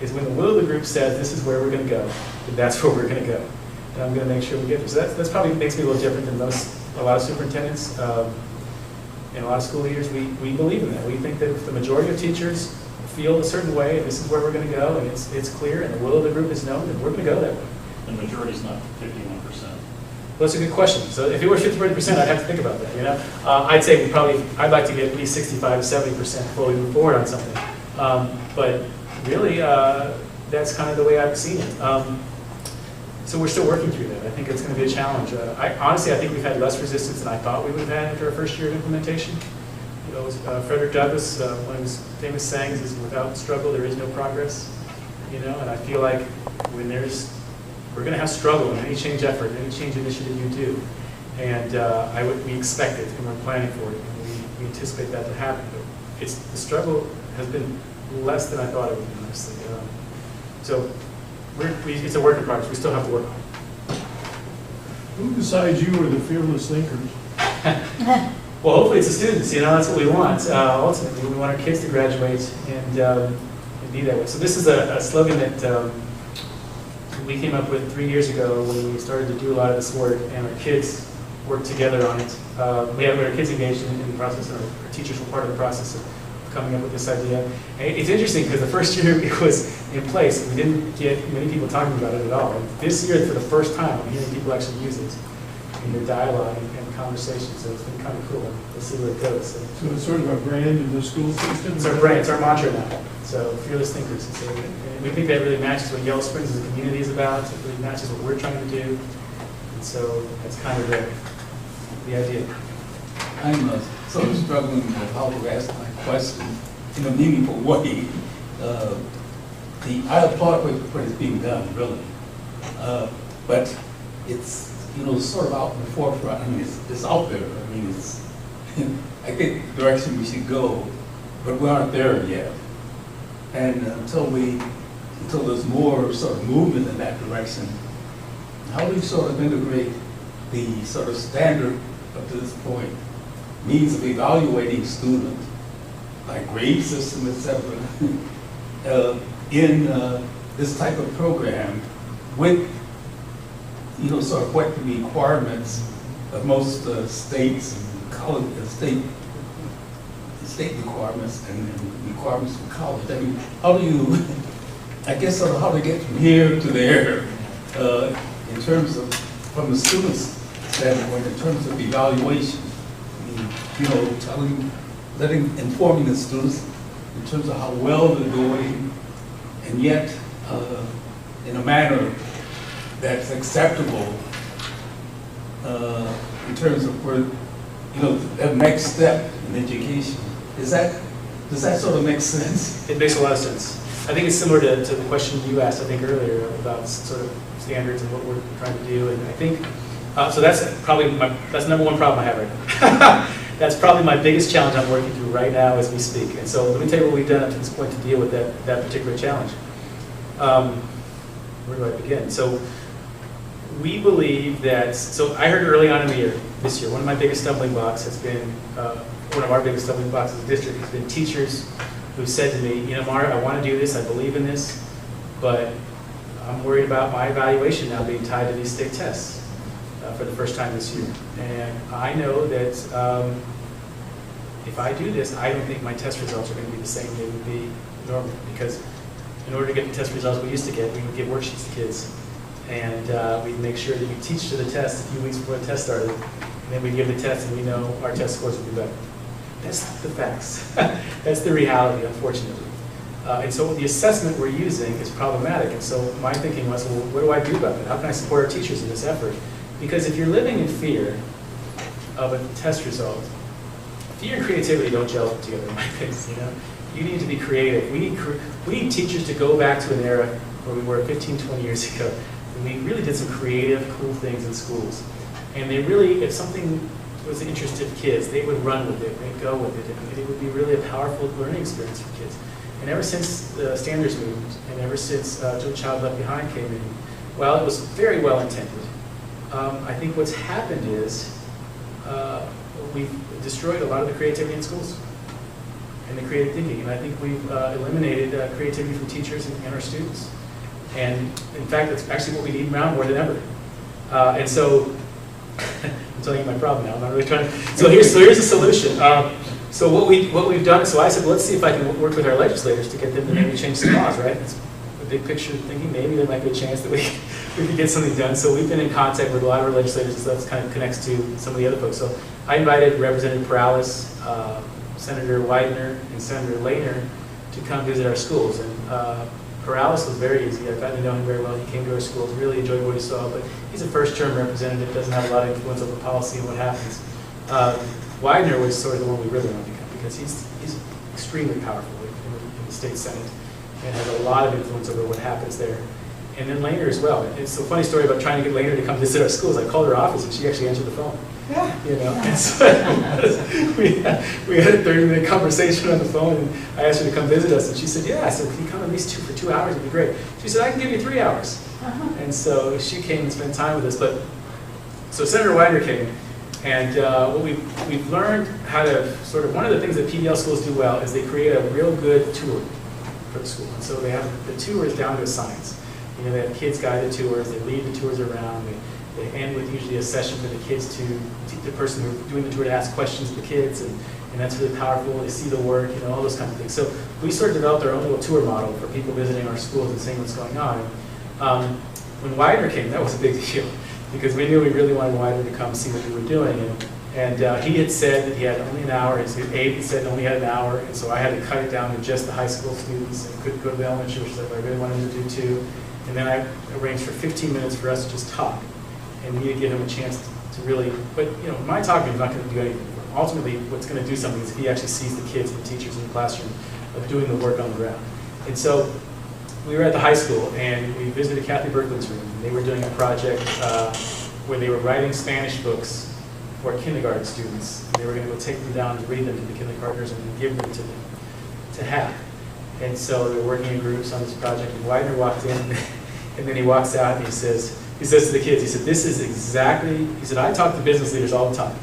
It's when the will of the group says this is where we're going to go, and that's where we're going to go. And I'm going to make sure we get there. So that's probably makes me a little different than a lot of superintendents and a lot of school leaders. We believe in that. We think that if the majority of teachers feel a certain way, and this is where we're going to go, and it's clear, and the will of the group is known, then we're going to go that way. The majority is not 51%. Well, that's a good question. So if it were 50%, I'd have to think about that. You know, I'd say I'd like to get at least 65 to 70% before we move forward on something. But really, that's kind of the way I've seen it. So we're still working through that. I think it's going to be a challenge. Honestly, I think we've had less resistance than I thought we would have had after our first year of implementation. You know, Frederick Douglass, one of his famous sayings is, "Without struggle, there is no progress." You know, and I feel like when we're going to have struggle in any change effort, any change initiative you do, and we expect it, and we're planning for it, and we anticipate that to happen. But the struggle has been less than I thought it would be, honestly. So it's a work in progress. We still have to work on it. Who decides you are the fearless thinkers? Well, hopefully it's the students. You know, that's what we want. Ultimately, we want our kids to graduate and be that way. So this is a slogan that we came up with 3 years ago when we started to do a lot of this work, and our kids worked together on it. We had our kids engaged in the process, and our teachers were part of the process of coming up with this idea. And it's interesting because the first year it was in place, we didn't get many people talking about it at all. And this year, for the first time, I'm hearing people actually use it in their dialogue and conversation. So it's been kind of cool. We'll see where it goes. So it's sort of a brand in the school system? It's our brand. It's our mantra now. So fearless thinkers. So we think that really matches what Yellow Springs as a community is about. It really matches what we're trying to do. And so that's kind of the idea. I'm sort of struggling with how to ask my question in a meaningful way. I applaud what is being done, really. But it's, sort of out in the forefront. I mean, it's out there. I mean, I think the direction we should go, but we aren't there yet. And until there's more sort of movement in that direction, how do you sort of integrate the sort of standard up to this point, means of evaluating students, like grade system, et cetera, in this type of program with, sort of what the requirements of most states and college, state requirements and requirements for college. I mean, how do you, I guess, sort of how to get from here to there in terms of, from the students' standpoint, in terms of evaluation. I mean, informing the students in terms of how well they're doing, and yet in a manner that's acceptable in terms of where, that next step in education. Does that sort of make sense? It makes a lot of sense. I think it's similar to the question you asked, I think, earlier about sort of standards and what we're trying to do. And I think, so that's probably that's number one problem I have right now. That's probably my biggest challenge I'm working through right now as we speak. And so let me tell you what we've done up to this point to deal with that particular challenge. Where do I begin? So we believe that, so I heard early on in the year, this year, one of my biggest stumbling blocks has been, one of our biggest stumbling blocks as a district has been teachers who said to me, Mara, I want to do this, I believe in this, but I'm worried about my evaluation now being tied to these state tests for the first time this year. And I know that if I do this, I don't think my test results are going to be the same they would be normally, because in order to get the test results we used to get, we would give worksheets to kids. And we'd make sure that we teach to the test a few weeks before the test started. And then we'd give the test and we know our test scores would be better. That's the facts. That's the reality, unfortunately. And so the assessment we're using is problematic. And so my thinking was, well, what do I do about that? How can I support our teachers in this effort? Because if you're living in fear of a test result, fear and creativity don't gel together in my opinion. You need to be creative. We need teachers to go back to an era where we were 15, 20 years ago. And we really did some creative, cool things in schools. And they really, if something was an interest to kids, they would run with it, they'd go with it, and it would be really a powerful learning experience for kids. And ever since the standards moved, and ever since No Child Left Behind came in, while it was very well intended, I think what's happened is we've destroyed a lot of the creativity in schools and the creative thinking. And I think we've eliminated creativity from teachers and our students. And in fact, that's actually what we need now more than ever. And so, I'm telling you my problem now. I'm not really trying to. So here's a solution. So what we've done. So I said, well, let's see if I can work with our legislators to get them to maybe change some laws. Right? It's a big picture thinking. Maybe there might be a chance that we could get something done. So we've been in contact with a lot of our legislators, and so that kind of connects to some of the other folks. So I invited Representative Perales, Senator Widener, and Senator Lehner to come visit our schools. And Perales was very easy. I've gotten to know him very well. He came to our schools, really enjoyed what he saw, but he's a first-term representative, doesn't have a lot of influence over policy and what happens. Widener was sort of the one we really wanted to come because he's extremely powerful in the state senate and has a lot of influence over what happens there. And then Lehner as well. It's a funny story about trying to get Lehner to come visit our schools. I called her office and she actually answered the phone. And so we had a 30-minute conversation on the phone, and I asked her to come visit us, and she said, yeah. I said, can you come at least for 2 hours? It'd be great. She said, I can give you 3 hours. And so she came and spent time with us. But so Senator Widener came, and what we've learned how to sort of, one of the things that PBL schools do well is they create a real good tour for the school. And so they have the tours down to a science. They have kids guided tours, they lead the tours around, they end with usually a session for the kids the person who's doing the tour to ask questions to the kids, and that's really powerful. They see the work, all those kinds of things. So we sort of developed our own little tour model for people visiting our schools and seeing what's going on. When Widener came, that was a big deal because we knew we really wanted Widener to come see what we were doing. And he had said that he had only an hour. His aide had said he only had an hour, and so I had to cut it down to just the high school students and couldn't go to the elementary, which is what I really wanted to do too. And then I arranged for 15 minutes for us to just talk. And we need to give him a chance to really, but my talking is not going to do anything. Ultimately, what's going to do something is if he actually sees the kids and the teachers in the classroom doing the work on the ground. And so we were at the high school and we visited Kathy Berkland's room. And they were doing a project where they were writing Spanish books for kindergarten students. And they were going to go take them down and read them to the kindergartners and then give them to them to have. And so they were working in groups on this project. And Widener walked in and then he walks out and he says to the kids, he said, this is exactly, he said, I talk to business leaders all the time.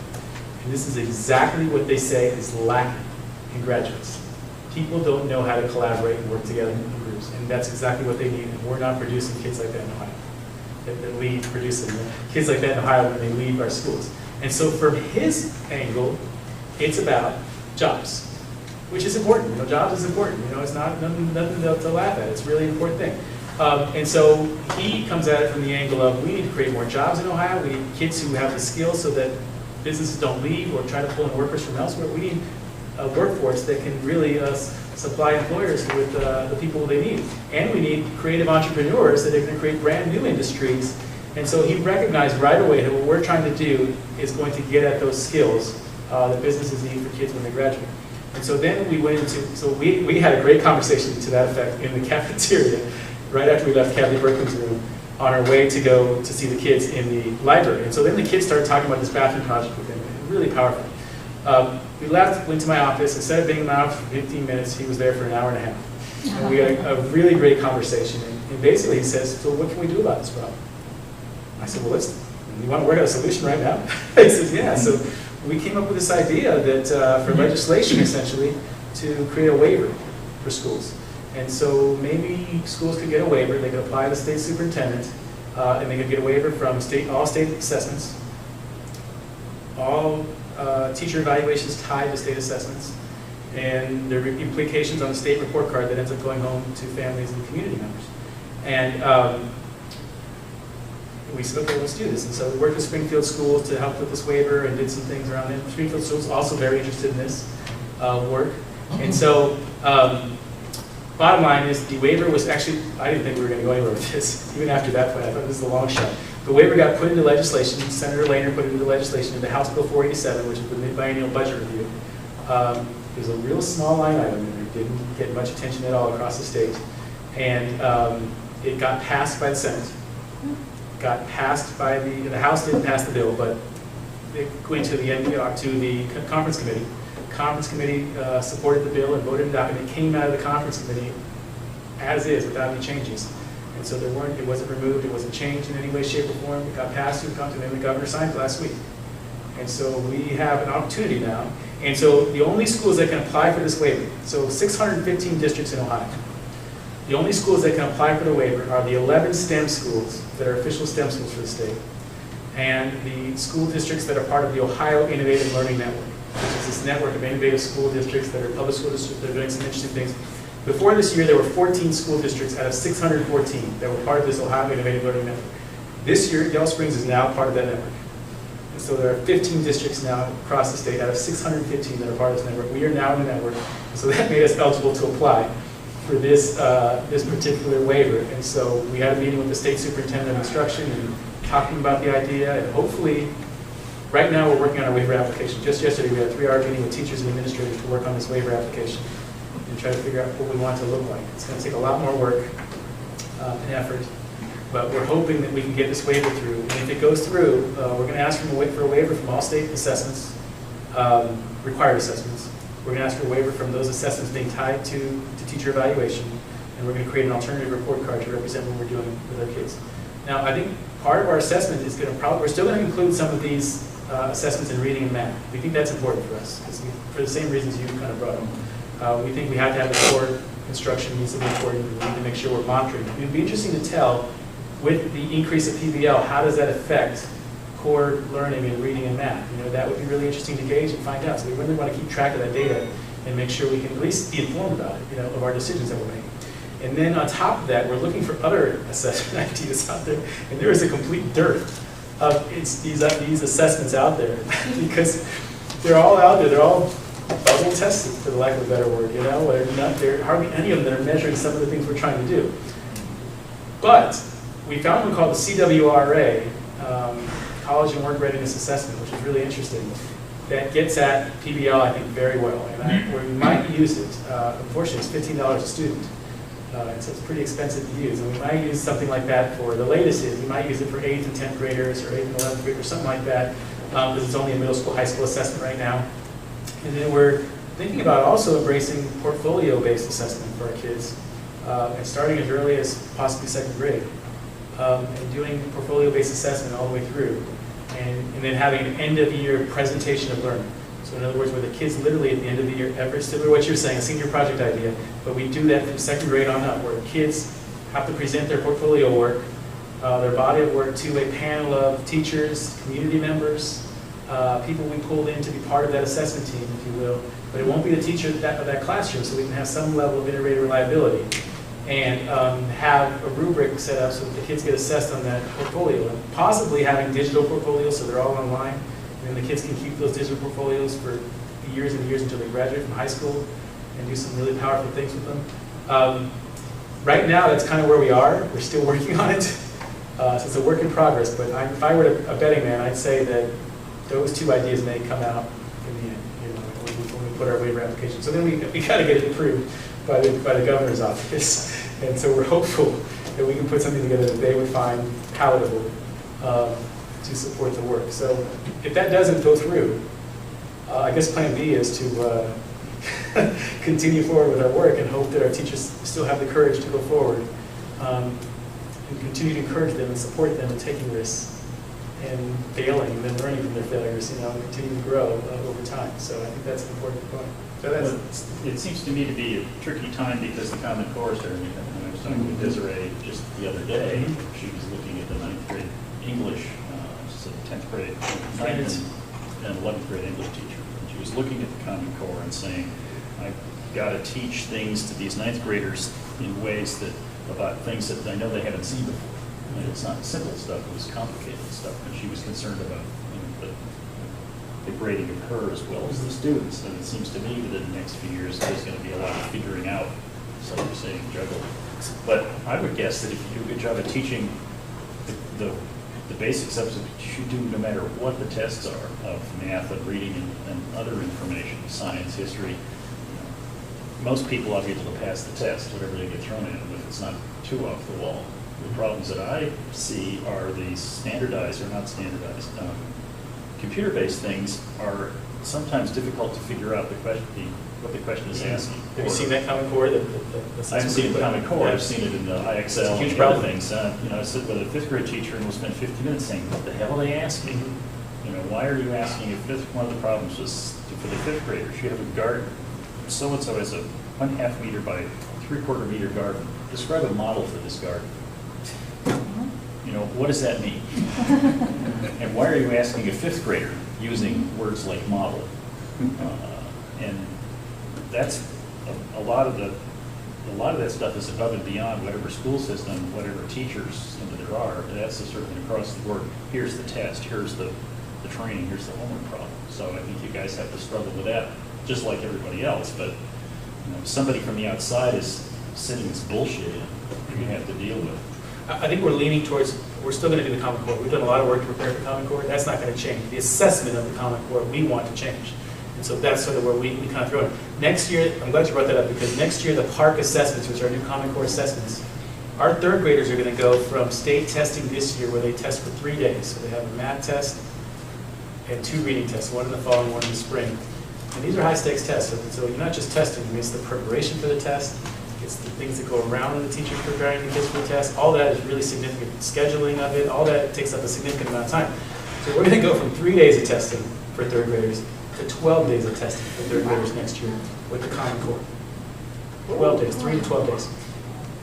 And this is exactly what they say is lacking in graduates. People don't know how to collaborate and work together in groups. And that's exactly what they need. And we're not producing kids like that in Ohio. That we producing kids like that in Ohio when they leave our schools. And so from his angle, it's about jobs, which is important. Jobs is important. It's not nothing to laugh at. It's a really important thing. And so he comes at it from the angle of we need to create more jobs in Ohio. We need kids who have the skills so that businesses don't leave or try to pull in workers from elsewhere. We need a workforce that can really supply employers with the people they need. And we need creative entrepreneurs that are going to create brand new industries And so he recognized right away that what we're trying to do is going to get at those skills that businesses need for kids when they graduate. And so then we went into, so we had a great conversation to that effect in the cafeteria right after we left Kathy Berkman's room on our way to go to see the kids in the library. And so then the kids started talking about this bathroom project with him. Really powerful. We left, went to my office. Instead of being in my office for 15 minutes, he was there for an hour and a half. And we had a really great conversation. And basically he says, so what can we do about this problem? I said, well, you want to work out a solution right now? He says, yeah. So we came up with this idea that for legislation, essentially, to create a waiver for schools. And so maybe schools could get a waiver. They could apply to the state superintendent, and they could get a waiver from all state assessments, all teacher evaluations tied to state assessments, and there are implications on the state report card that ends up going home to families and community members. And we said, okay, let's do this. And so we worked with Springfield Schools to help with this waiver and did some things around it. Springfield Schools also very interested in this work. And so bottom line is the waiver was actually, I didn't think we were going to go anywhere with this. Even after that point, I thought this was a long shot. The waiver got put into legislation. Senator Lehner put it into legislation in the House Bill 487, which is the mid-biennial budget review. It was a real small line item, and it didn't get much attention at all across the state. And it got passed by the Senate. Got passed by the House didn't pass the bill, but it went to the NPR, to the conference committee. Conference committee supported the bill and voted it out, and it came out of the conference committee as is, without any changes. And so it wasn't removed, it wasn't changed in any way, shape, or form. It got passed through the conference, and the governor signed it last week. And so we have an opportunity now. And so the only schools that can apply for this waiver, so 615 districts in Ohio, the only schools that can apply for the waiver are the 11 STEM schools that are official STEM schools for the state, and the school districts that are part of the Ohio Innovative Learning Network, which is this network of innovative school districts that are public school districts that are doing some interesting things. Before this year, there were 14 school districts out of 614 that were part of this Ohio Innovative Learning Network. This year, Yellow Springs is now part of that network. And so there are 15 districts now across the state out of 615 that are part of this network. We are now in the network, so that made us eligible to apply for this, this particular waiver. And so we had a meeting with the state superintendent of instruction and talking about the idea, and hopefully, right now we're working on a waiver application. Just yesterday we had a 3-hour meeting with teachers and administrators to work on this waiver application and try to figure out what we want it to look like. It's going to take a lot more work and effort, but we're hoping that we can get this waiver through. And if it goes through, we're going to ask for a waiver from all state assessments, required assessments. We're going to ask for a waiver from those assessments being tied to teacher evaluation, and we're going to create an alternative report card to represent what we're doing with our kids. Now, I think part of our assessment is going to we're still going to include some of these assessments in reading and math. We think that's important for us, because for the same reasons you kind of brought up. We think we have to have the core instruction needs to be important. We need to make sure we're monitoring. It would be interesting to tell, with the increase of PBL, how does that affect core learning in reading and math? You know, that would be really interesting to gauge and find out. So we really want to keep track of that data and make sure we can at least be informed about it, you know, of our decisions that we're making. And then on top of that, we're looking for other assessment ideas out there, and there is a complete dearth of these assessments out there because they're all out there. They're all bubble tested, for the lack of a better word. You know, there are hardly any of them that are measuring some of the things we're trying to do. But we found one called the CWRA, College and Work Readiness Assessment, which is really interesting. That gets at PBL, I think, very well, and we might use it. Unfortunately, it's $15 a student. So it's pretty expensive to use. And we might use something like that for, the latest is, we might use it for 8th and 10th graders or 8th and 11th graders, something like that, because it's only a middle school, high school assessment right now. And then we're thinking about also embracing portfolio-based assessment for our kids, and starting as early as possibly 2nd grade, and doing portfolio-based assessment all the way through, and then having an end-of-year presentation of learning. So in other words, where the kids literally at the end of the year, similar to what you're saying, a senior project idea, but we do that from 2nd grade on up, where kids have to present their portfolio work, their body of work, to a panel of teachers, community members, people we pulled in to be part of that assessment team, if you will. But it won't be the teacher of that classroom, so we can have some level of integrated reliability and have a rubric set up so that the kids get assessed on that portfolio. And possibly having digital portfolios so they're all online. And the kids can keep those digital portfolios for years and years until they graduate from high school and do some really powerful things with them. Right now, that's kind of where we are. We're still working on it. So it's a work in progress, but if I were a betting man, I'd say that those two ideas may come out in the end, you know, when we put our waiver application. So then we got to get it approved by the governor's office. And so we're hopeful that we can put something together that they would find palatable to support the work. So if that doesn't go through, I guess plan B is to continue forward with our work and hope that our teachers still have the courage to go forward and continue to encourage them and support them in taking risks and failing and then learning from their failures, you know, and continue to grow over time. So I think that's an important point. So that's, it seems to me to be a tricky time because the Common Core is starting. And I was talking with Desiree just the other day. She was looking at the 9th grade English, she's a 10th grade, 9th and 11th grade English teacher. And she was looking at the Common Core and saying, I've got to teach things to these 9th graders in ways that, about things that I know they haven't seen before. And it's not simple stuff, it was complicated stuff. And she was concerned about, you know, the grading of her as well as the students. And it seems to me that in the next few years, there's going to be a lot of figuring out, so you're saying juggle. But I would guess that if you do a good job of teaching the basic subjects you do no matter what the tests are of math and reading and other information, science, history, you know, most people ought to be able to pass the test, whatever they get thrown at them, if it's not too off the wall. The problems that I see are these standardized or not standardized. Computer-based things are sometimes difficult to figure out what the question is asking. have you seen that Common Core? I haven't seen it in the Common Core. I've seen it in the IXL huge and problem. other things. You know, I sit with a 5th grade teacher and we'll spend 50 minutes saying, what the hell are they asking? You know, why are you asking if one of the problems was for the 5th graders? You have a garden. So-and-so has a 1/2 meter by 3/4 meter garden. Describe a model for this garden. You know, what does that mean? And why are you asking a 5th grader using words like model? And that's a lot of that stuff is above and beyond whatever school system, whatever teachers there are. That's certainly across the board. Here's the test. Here's the training. Here's the homework problem. So I think you guys have to struggle with that, just like everybody else. But you know, somebody from the outside is sitting this bullshit in. You have to deal with. I think we're leaning towards, we're still going to do the Common Core. We've done a lot of work to prepare for Common Core. That's not going to change. The assessment of the Common Core, we want to change. And so that's sort of where we kind of throw it. Next year, I'm glad you brought that up, because next year the PARC assessments, which are new Common Core assessments, our 3rd graders are going to go from state testing this year where they test for 3 days. So they have a math test and 2 reading tests, one in the fall and one in the spring. And these are high stakes tests. So you're not just testing, it's the preparation for the test, it's the things that go around when the teacher's preparing the kids for the test. All that is really significant. Scheduling of it, all that takes up a significant amount of time. So we're going to go from 3 days of testing for 3rd graders to 12 days of testing for 3rd graders next year with the Common Core. 12 days, 3 to 12 days.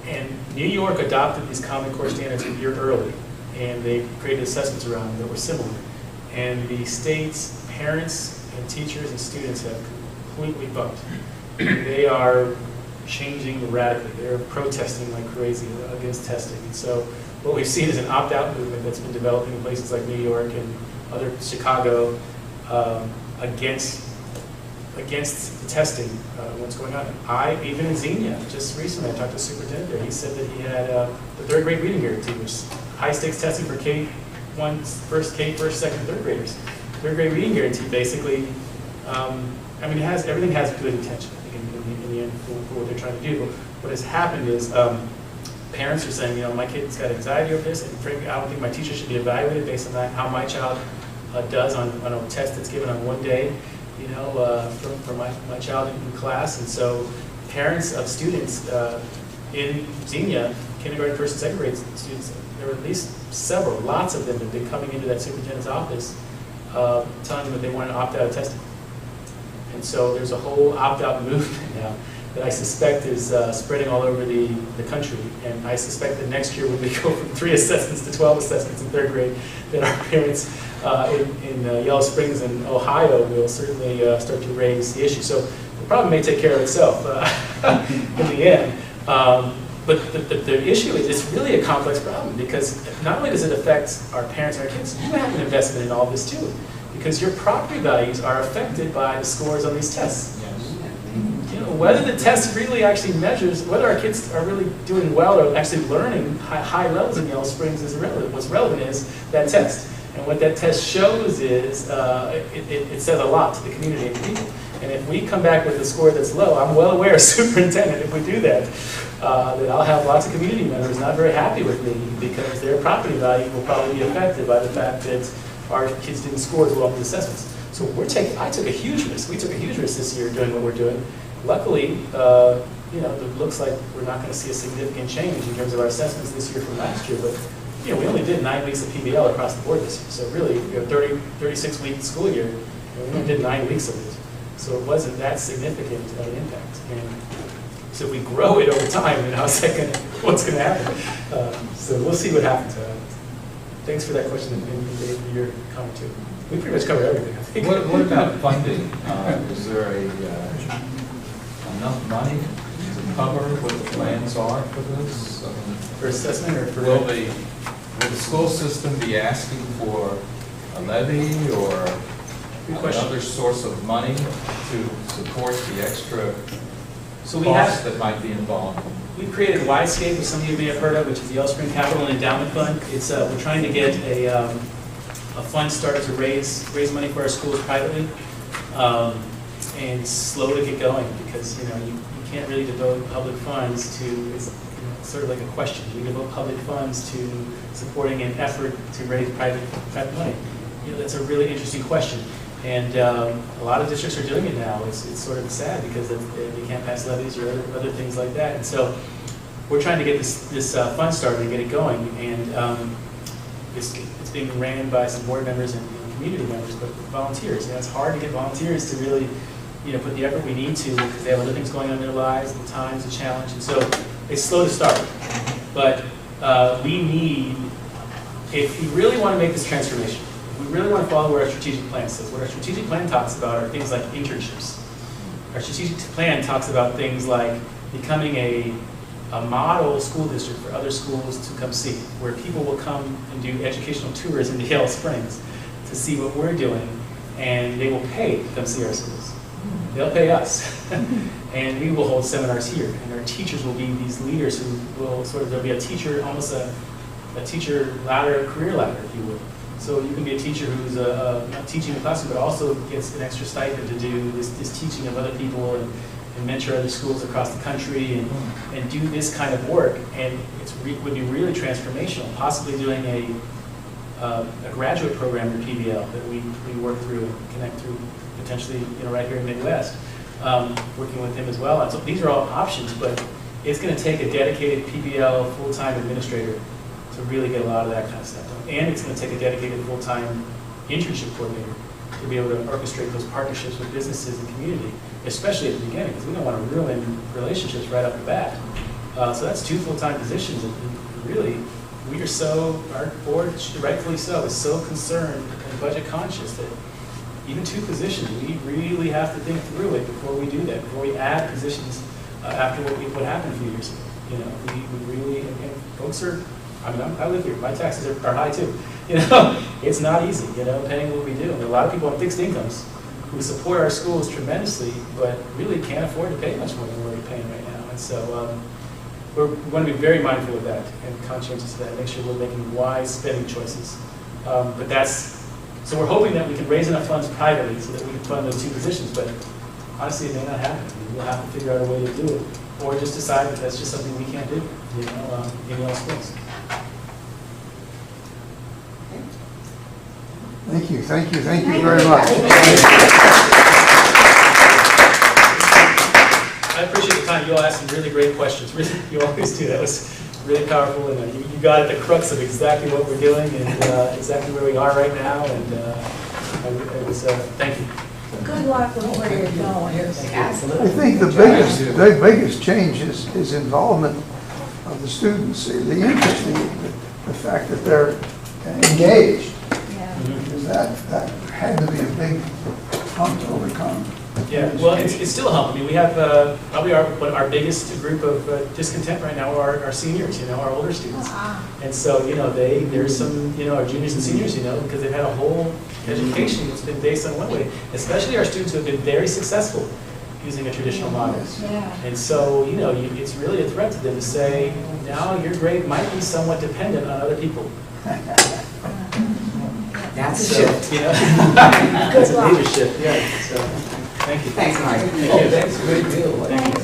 And New York adopted these Common Core standards a year early, and they created assessments around them that were similar. And the state's parents and teachers and students have completely bucked. They are changing radically. They're protesting like crazy against testing. And so what we've seen is an opt-out movement that's been developing in places like New York and other Chicago against the testing, what's going on. Even in Xenia, just recently, I talked to the superintendent there. He said that he had the 3rd grade reading guarantee, which is high stakes testing for K1, first, 2nd, 3rd graders. 3rd grade reading guarantee basically, I mean, everything has good intention, I think, in the end for what they're trying to do. But what has happened is parents are saying, you know, my kid's got anxiety over this, and frankly, I don't think my teacher should be evaluated based on that, how my child does on a test that's given on one day, you know, for my child in class. And so parents of students in Xenia, kindergarten, 1st, and 2nd grade students, there were at least lots of them have been coming into that superintendent's office telling them that they want to opt out of testing. And so there's a whole opt-out movement now that I suspect is spreading all over the country. And I suspect that next year when we go from 3 assessments to 12 assessments in 3rd grade, that our parents in Yellow Springs and Ohio will certainly start to raise the issue. So the problem may take care of itself in the end. But the issue is it's really a complex problem, because not only does it affect our parents and our kids, you have an investment in all this too, because your property values are affected by the scores on these tests. You know, whether the test really actually measures, whether our kids are really doing well or actually learning high levels in Yellow Springs is irrelevant. What's relevant is that test. And what that test shows is, it says a lot to the community and people. And if we come back with a score that's low, I'm well aware, as superintendent, if we do that, that I'll have lots of community members not very happy with me because their property value will probably be affected by the fact that our kids didn't score as well on the assessments. So I took a huge risk. We took a huge risk this year doing what we're doing. Luckily, you know, it looks like we're not going to see a significant change in terms of our assessments this year from last year. But you know, we only did 9 weeks of PBL across the board this year. So really, you know, 36-week school year, and we only did 9 weeks of it. So it wasn't that significant of an impact. And so if we grow it over time, then how's that going to, what's going to happen? So we'll see what happens. Thanks for that question and Dave, for your comment too. We pretty much covered everything, I think. What about funding? Is there enough money to cover what the plans are for this? For assessment or for? Will the school system be asking for a levy or another source of money to support the extra costs that might be involved? We've created Widescape, which some of you may have heard of, which is the Yellow Spring Capital and Endowment Fund. It's we're trying to get a fund started to raise money for our schools privately, and slow to get going because you know you can't really devote public funds to it's sort of like a question. You devote public funds to supporting an effort to raise private money. You know, that's a really interesting question. And a lot of districts are doing it now. It's sort of sad because they can't pass levies or other things like that. And so we're trying to get this fund started and get it going. And it's being ran by some board members and community members, but volunteers. You know, it's hard to get volunteers to really, you know, put the effort we need to because they have other things going on in their lives, and time's a challenge. And so it's slow to start. But we need, if we really want to make this transformation, we really want to follow what our strategic plan says. What our strategic plan talks about are things like internships. Our strategic plan talks about things like becoming a model school district for other schools to come see, where people will come and do educational tours into Yellow Springs to see what we're doing, and they will pay to come see our schools. They'll pay us. And we will hold seminars here, and our teachers will be these leaders who will there'll be a teacher, almost a teacher ladder, career ladder, if you will. So you can be a teacher who's not teaching the classroom, but also gets an extra stipend to do this teaching of other people and mentor other schools across the country and do this kind of work. And it would be really transformational, possibly doing a graduate program in PBL that we work through and connect through potentially right here in the Midwest, working with him as well. And so these are all options, but it's going to take a dedicated PBL full-time administrator to really get a lot of that kind of stuff done. And it's going to take a dedicated full-time internship coordinator to be able to orchestrate those partnerships with businesses and community, especially at the beginning, because we don't want to ruin relationships right off the bat. So that's 2 full-time positions, and really, our board, rightfully so, is so concerned and budget conscious that even 2 positions, we really have to think through it before we do that, before we add positions after what happened a few years ago. You know, we really, and folks are, I live here, my taxes are high too. You know, it's not easy, paying what we do. And a lot of people on fixed incomes who support our schools tremendously, but really can't afford to pay much more than we're paying right now. And so we're going to be very mindful of that and conscientious of that, make sure we're making wise spending choices. So we're hoping that we can raise enough funds privately so that we can fund those 2 positions, but honestly, it may not happen. We'll have to figure out a way to do it, or just decide that that's just something we can't do, in Yellow Springs. Thank you very much. I appreciate the time. You all asked some really great questions. Really, you always do. That was really powerful, and you got at the crux of exactly what we're doing and exactly where we are right now. And it was thank you. Good luck with where you're going. Absolutely. I think the biggest change is involvement of the students, the interest, the fact that they're engaged. Because that had to be a big hump to overcome. Yeah, well, it's still a hump. I mean, we have probably our biggest group of discontent right now are our seniors, our older students. And so, there's some, our juniors and seniors, because they've had a whole education that's been based on one way, especially our students who have been very successful using a traditional model. Yeah. And so, you know, it's really a threat to them to say, now your grade might be somewhat dependent on other people. That's a So, shift. you know, that's a luck. leadership, yeah, so, thank you. Thanks, Mike. Thank you. That's a great deal. Thank you.